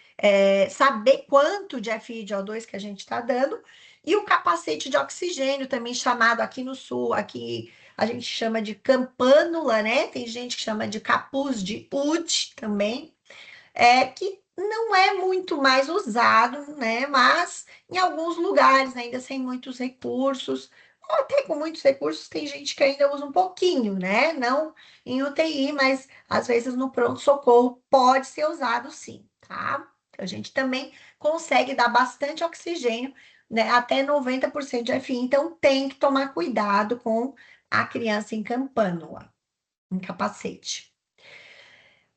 saber quanto de FI de O2 que a gente está dando, e o capacete de oxigênio, também chamado aqui no sul, aqui a gente chama de campânula, né? Tem gente que chama de capuz de UD também, que não é muito mais usado, né? Mas em alguns lugares, ainda sem muitos recursos, ou até com muitos recursos, tem gente que ainda usa um pouquinho, né? Não em UTI, mas às vezes no pronto-socorro pode ser usado sim, tá? A gente também consegue dar bastante oxigênio, né? Até 90% de FI, então tem que tomar cuidado com a criança em campânula, em capacete.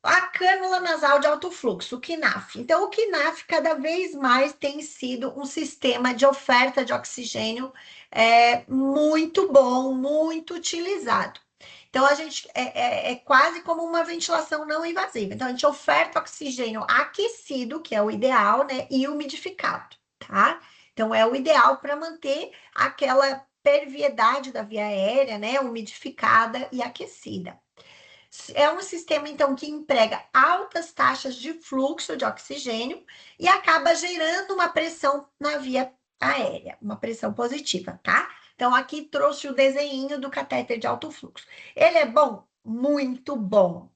A cânula nasal de alto fluxo, o KNAF. Então, o KNAF cada vez mais tem sido um sistema de oferta de oxigênio muito bom, muito utilizado. Então, a gente é quase como uma ventilação não invasiva. Então, a gente oferta oxigênio aquecido, que é o ideal, né? E umidificado, tá? Então, é o ideal para manter aquela perviedade da via aérea, né? Umidificada e aquecida. É um sistema, então, que emprega altas taxas de fluxo de oxigênio e acaba gerando uma pressão na via aérea, uma pressão positiva, tá? Então, aqui trouxe o desenho do catéter de alto fluxo. Ele é bom? Muito bom.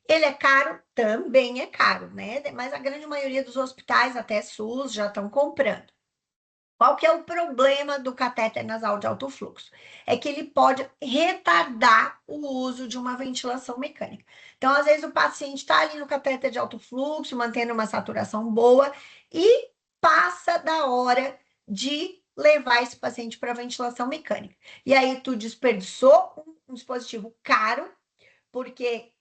Ele é caro? Também é caro, né? Mas a grande maioria dos hospitais, até SUS, já estão comprando. Qual que é o problema do catéter nasal de alto fluxo? É que ele pode retardar o uso de uma ventilação mecânica. Então, às vezes, o paciente está ali no catéter de alto fluxo, mantendo uma saturação boa, e passa da hora de levar esse paciente para ventilação mecânica. E aí, tu desperdiçou um dispositivo caro, porque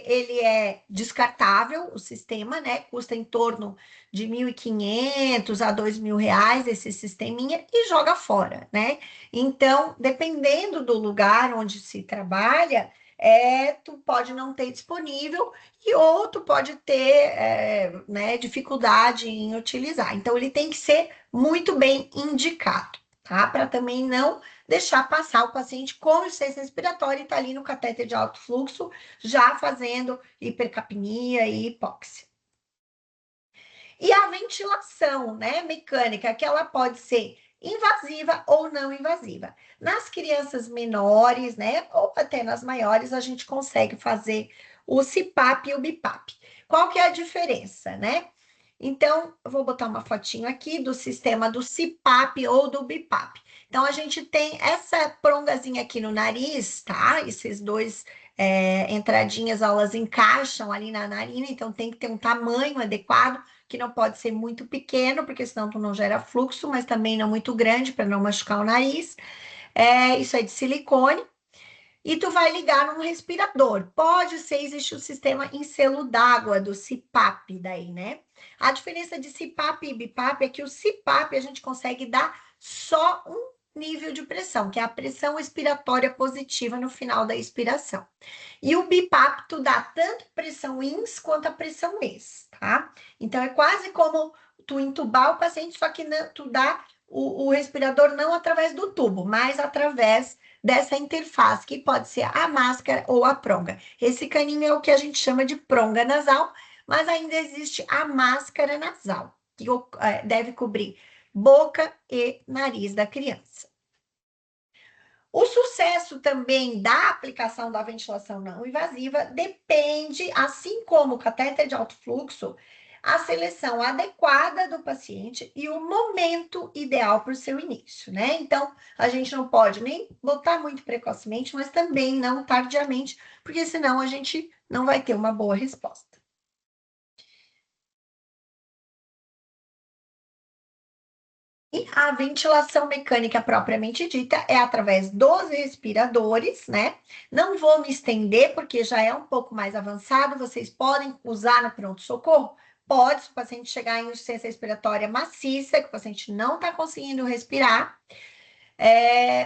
ele é descartável, o sistema, né? Custa em torno de 1.500 a 2.000 reais esse sisteminha e joga fora, né? Então, dependendo do lugar onde se trabalha, tu pode não ter disponível e ou tu pode ter né, dificuldade em utilizar. Então, ele tem que ser muito bem indicado, tá? Para também não deixar passar o paciente com insuficiência respiratória e está ali no catéter de alto fluxo, já fazendo hipercapnia e hipóxia. E a ventilação, né, mecânica, que ela pode ser invasiva ou não invasiva. Nas crianças menores, né, ou até nas maiores, a gente consegue fazer o CPAP e o BIPAP. Qual que é a diferença, né? Então, eu vou botar uma fotinho aqui do sistema do CPAP ou do BIPAP. Então, a gente tem essa prongazinha aqui no nariz, tá? Esses dois entradinhas, elas encaixam ali na narina, então tem que ter um tamanho adequado, que não pode ser muito pequeno, porque senão tu não gera fluxo, mas também não muito grande, para não machucar o nariz. Isso é de silicone. E tu vai ligar num respirador. Pode ser, existe o sistema em selo d'água do CPAP daí, né? A diferença de CPAP e BIPAP é que o CPAP a gente consegue dar só um nível de pressão, que é a pressão expiratória positiva no final da expiração. E o BIPAP tu dá tanto pressão ins quanto a pressão ex, tá? Então é quase como tu entubar o paciente, só que tu dá o respirador não através do tubo, mas através dessa interface, que pode ser a máscara ou a pronga. Esse caninho é o que a gente chama de pronga nasal, mas ainda existe a máscara nasal, que deve cobrir boca e nariz da criança. O sucesso também da aplicação da ventilação não invasiva depende, assim como o catéter de alto fluxo, a seleção adequada do paciente e o momento ideal para o seu início, né? Então, a gente não pode nem botar muito precocemente, mas também não tardiamente, porque senão a gente não vai ter uma boa resposta. E a ventilação mecânica propriamente dita é através dos respiradores, né? Não vou me estender, porque já é um pouco mais avançado. Vocês podem usar no pronto-socorro? Pode, se o paciente chegar em insuficiência respiratória maciça, que o paciente não está conseguindo respirar,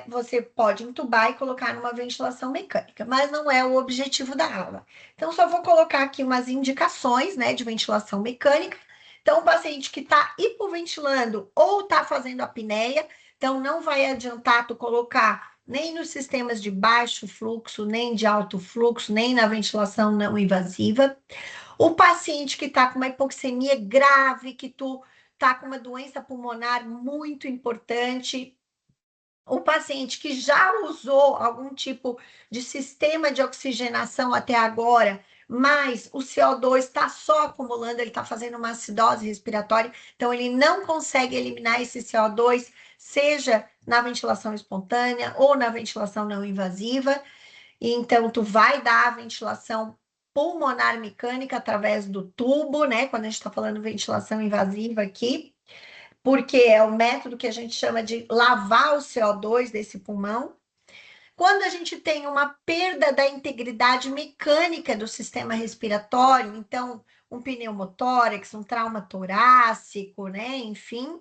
você pode entubar e colocar numa ventilação mecânica, mas não é o objetivo da aula. Então, só vou colocar aqui umas indicações, né, de ventilação mecânica. Então, o paciente que está hipoventilando ou está fazendo apneia, então não vai adiantar tu colocar nem nos sistemas de baixo fluxo, nem de alto fluxo, nem na ventilação não invasiva. O paciente que está com uma hipoxemia grave, que tu está com uma doença pulmonar muito importante, o paciente que já usou algum tipo de sistema de oxigenação até agora, mas o CO2 está só acumulando, ele está fazendo uma acidose respiratória, então ele não consegue eliminar esse CO2, seja na ventilação espontânea ou na ventilação não invasiva. E então tu vai dar a ventilação pulmonar mecânica através do tubo, né? Quando a gente está falando ventilação invasiva aqui, porque é o método que a gente chama de lavar o CO2 desse pulmão. Quando a gente tem uma perda da integridade mecânica do sistema respiratório, então um pneumotórax, um trauma torácico, né, enfim,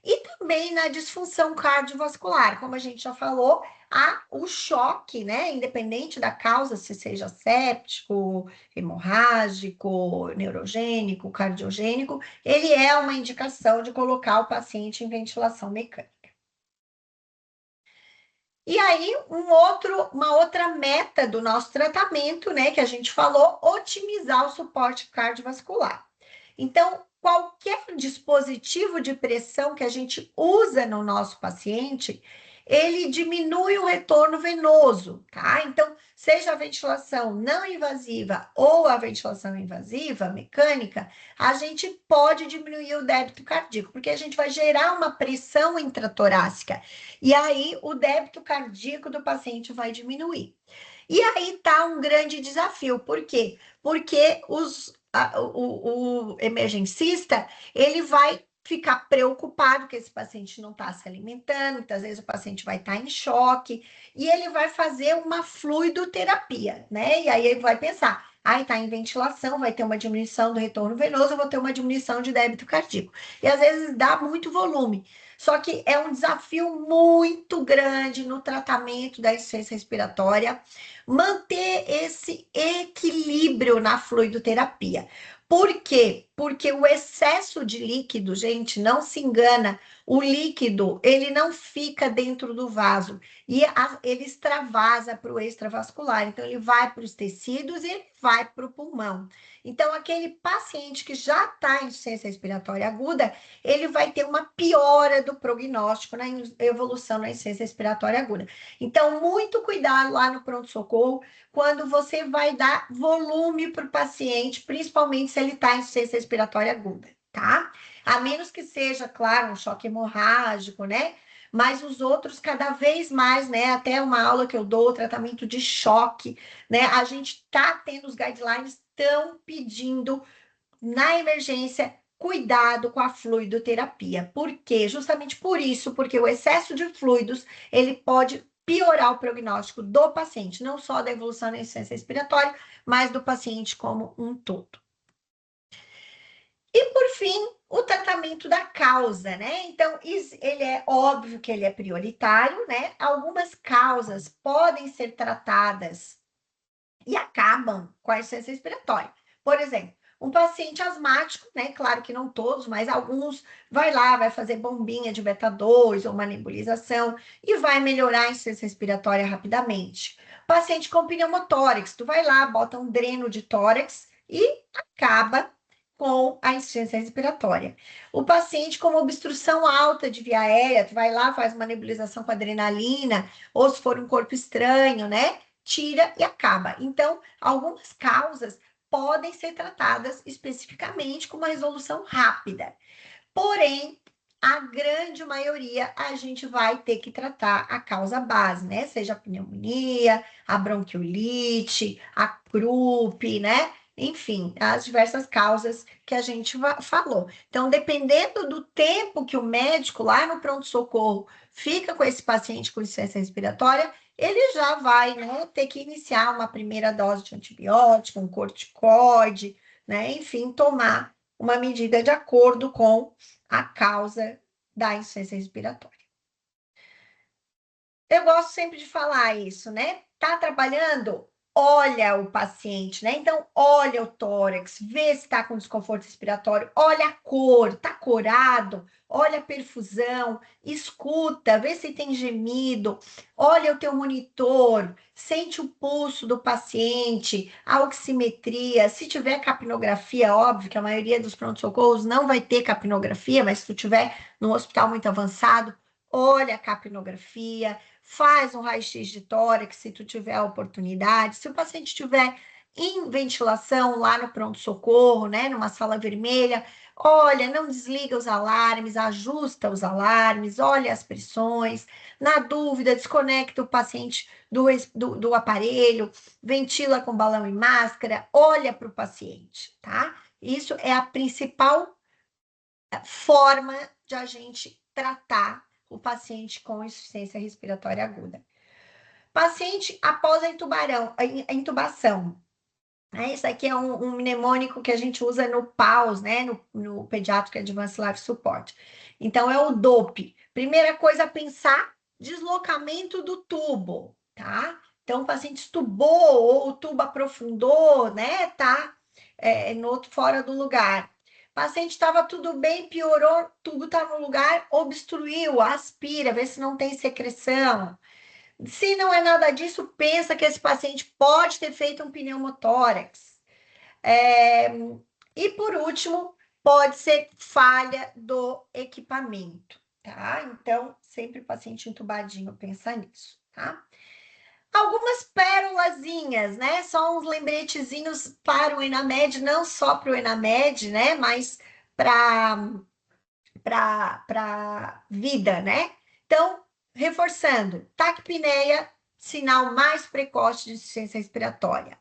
e também na disfunção cardiovascular, como a gente já falou, há o choque, né? Independente da causa, se seja séptico, hemorrágico, neurogênico, cardiogênico, ele é uma indicação de colocar o paciente em ventilação mecânica. E aí, uma outra meta do nosso tratamento, né, que a gente falou, otimizar o suporte cardiovascular. Então, qualquer dispositivo de pressão que a gente usa no nosso paciente, ele diminui o retorno venoso, tá? Então, seja a ventilação não invasiva ou a ventilação invasiva, mecânica, a gente pode diminuir o débito cardíaco, porque a gente vai gerar uma pressão intratorácica, e aí o débito cardíaco do paciente vai diminuir. E aí está um grande desafio. Por quê? Porque o emergencista, ele vai ficar preocupado que esse paciente não está se alimentando, muitas vezes o paciente vai estar em choque, e ele vai fazer uma fluidoterapia, né? E aí ele vai pensar, está em ventilação, vai ter uma diminuição do retorno venoso, eu vou ter uma diminuição de débito cardíaco. E às vezes dá muito volume. Só que é um desafio muito grande no tratamento da insuficiência respiratória, manter esse equilíbrio na fluidoterapia. Por quê? Porque o excesso de líquido, gente, não se engana, o líquido, ele não fica dentro do vaso e ele extravasa para o extravascular, então ele vai para os tecidos e ele vai para o pulmão. Então, aquele paciente que já está em insuficiência respiratória aguda, ele vai ter uma piora do prognóstico na evolução na insuficiência respiratória aguda. Então, muito cuidado lá no pronto-socorro quando você vai dar volume para o paciente, principalmente se ele está em insuficiência respiratória aguda. tá? A menos que seja, claro, um choque hemorrágico, né? Mas os outros cada vez mais, né? Até uma aula que eu dou, tratamento de choque, né? A gente tá tendo os guidelines, estão pedindo na emergência cuidado com a fluidoterapia. Por quê? Justamente por isso, porque o excesso de fluidos, ele pode piorar o prognóstico do paciente, não só da evolução da insuficiência respiratória, mas do paciente como um todo. E, por fim, o tratamento da causa, né? Então, ele é óbvio que ele é prioritário, né? Algumas causas podem ser tratadas e acabam com a insuficiência respiratória. Por exemplo, um paciente asmático, né? Claro que não todos, mas alguns, vai lá, vai fazer bombinha de beta-2 ou uma nebulização e vai melhorar a insuficiência respiratória rapidamente. Paciente com pneumotórax, tu vai lá, bota um dreno de tórax e acaba com a insuficiência respiratória. O paciente com obstrução alta de via aérea, tu vai lá, faz uma nebulização com adrenalina, ou se for um corpo estranho, né? Tira e acaba. Então, algumas causas podem ser tratadas especificamente com uma resolução rápida. Porém, a grande maioria a gente vai ter que tratar a causa base, né? Seja a pneumonia, a bronquiolite, a croup, né? Enfim, as diversas causas que a gente falou. Então, dependendo do tempo que o médico lá no pronto-socorro fica com esse paciente com insuficiência respiratória, ele já vai, né, ter que iniciar uma primeira dose de antibiótico, um corticoide, né? Enfim, tomar uma medida de acordo com a causa da insuficiência respiratória. Eu gosto sempre de falar isso, né? Tá trabalhando? Olha o paciente, né? Então, olha o tórax, vê se tá com desconforto respiratório, olha a cor, tá corado, olha a perfusão, escuta, vê se tem gemido, olha o teu monitor, sente o pulso do paciente, a oximetria, se tiver capnografia, óbvio que a maioria dos pronto-socorros não vai ter capnografia, mas se tu tiver num hospital muito avançado, olha a capnografia, faz um raio-x de tórax se tu tiver a oportunidade. Se o paciente estiver em ventilação lá no pronto-socorro, né, numa sala vermelha, olha, não desliga os alarmes, ajusta os alarmes, olha as pressões. Na dúvida, desconecta o paciente do aparelho, ventila com balão e máscara, olha para o paciente, tá? Isso é a principal forma de a gente tratar o paciente com insuficiência respiratória aguda. Paciente após a intubação. Isso aqui é um mnemônico que a gente usa no PAUS, né? No Pediatric Advanced Life Support. Então, é o DOP. Primeira coisa a pensar, deslocamento do tubo, tá? Então, o paciente estubou ou o tubo aprofundou, né? Tá fora do lugar. O paciente estava tudo bem, piorou, o tubo está no lugar, obstruiu, aspira, vê se não tem secreção. Se não é nada disso, pensa que esse paciente pode ter feito um pneumotórax. E por último, pode ser falha do equipamento, tá? Então, sempre o paciente entubadinho pensa nisso, tá? Algumas pérolazinhas, né? Só uns lembretezinhos para o Enamed, não só para o Enamed, né? Mas para vida, né? Então, reforçando, taquipneia, sinal mais precoce de insuficiência respiratória.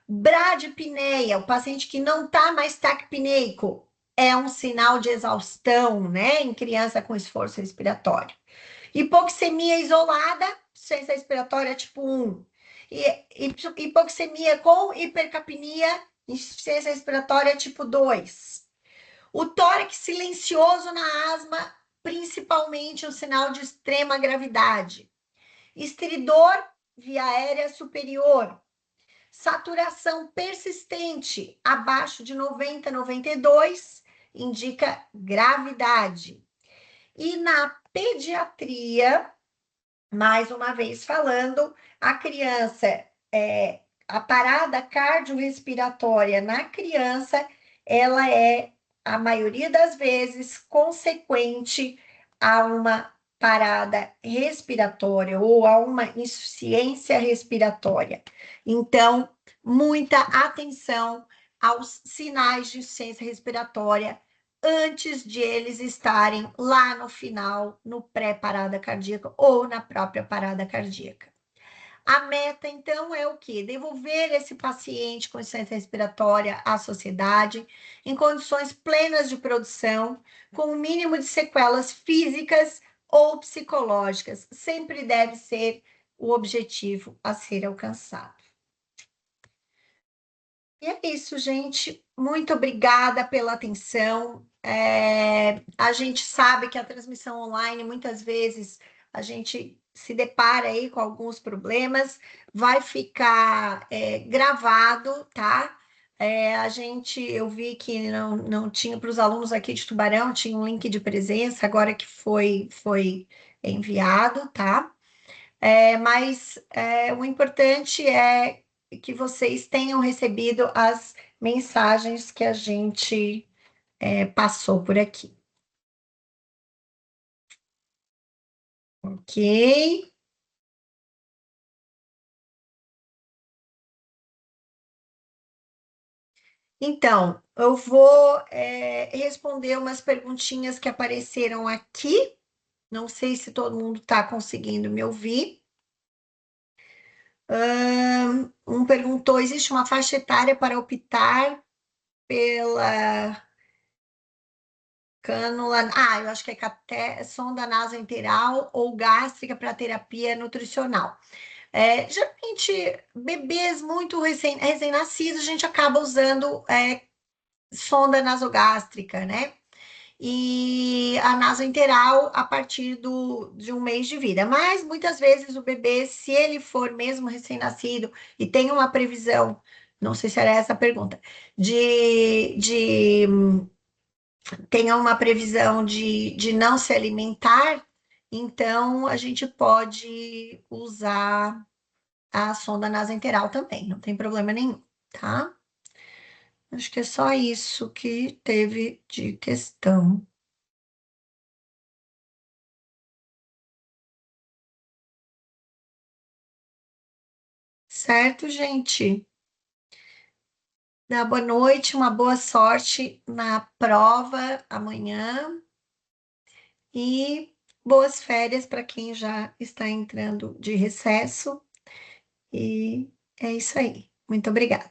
Bradipneia, o paciente que não está mais taquipneico, é um sinal de exaustão, né? Em criança com esforço respiratório. Hipoxemia isolada, insuficiência respiratória tipo 1. Hipoxemia com hipercapnia, insuficiência respiratória tipo 2. O tórax silencioso na asma, principalmente um sinal de extrema gravidade. Estridor via aérea superior. Saturação persistente, abaixo de 90, 92, indica gravidade. E na pediatria, mais uma vez falando, a criança, a parada cardiorrespiratória na criança, ela é, a maioria das vezes, consequente a uma parada respiratória ou a uma insuficiência respiratória. Então, muita atenção aos sinais de insuficiência respiratória antes de eles estarem lá no final, no pré-parada cardíaca ou na própria parada cardíaca. A meta, então, é o quê? Devolver esse paciente com insuficiência respiratória à sociedade em condições plenas de produção, com o mínimo de sequelas físicas ou psicológicas. Sempre deve ser o objetivo a ser alcançado. E é isso, gente. Muito obrigada pela atenção. A gente sabe que a transmissão online, muitas vezes, a gente se depara aí com alguns problemas, vai ficar gravado, tá? Eu vi que não tinha para os alunos aqui de Tubarão, tinha um link de presença, agora que foi enviado, tá? Mas o importante é que vocês tenham recebido as mensagens que a gente passou por aqui, ok? Então, eu vou responder umas perguntinhas que apareceram aqui. Não sei se todo mundo está conseguindo me ouvir. Um perguntou: existe uma faixa etária para optar pela cânula? Eu acho que é sonda nasointeral ou gástrica para terapia nutricional. Geralmente, bebês muito recém-nascidos, a gente acaba usando sonda nasogástrica, né? E a nasointeral a partir de um mês de vida. Mas muitas vezes o bebê, se ele for mesmo recém-nascido e tem uma previsão, não sei se era essa a pergunta, de tenha uma previsão de não se alimentar, então a gente pode usar a sonda nasointeral também, não tem problema nenhum, tá? Acho que é só isso que teve de questão. Certo, gente? Dá boa noite, uma boa sorte na prova amanhã e boas férias para quem já está entrando de recesso. E é isso aí. Muito obrigada.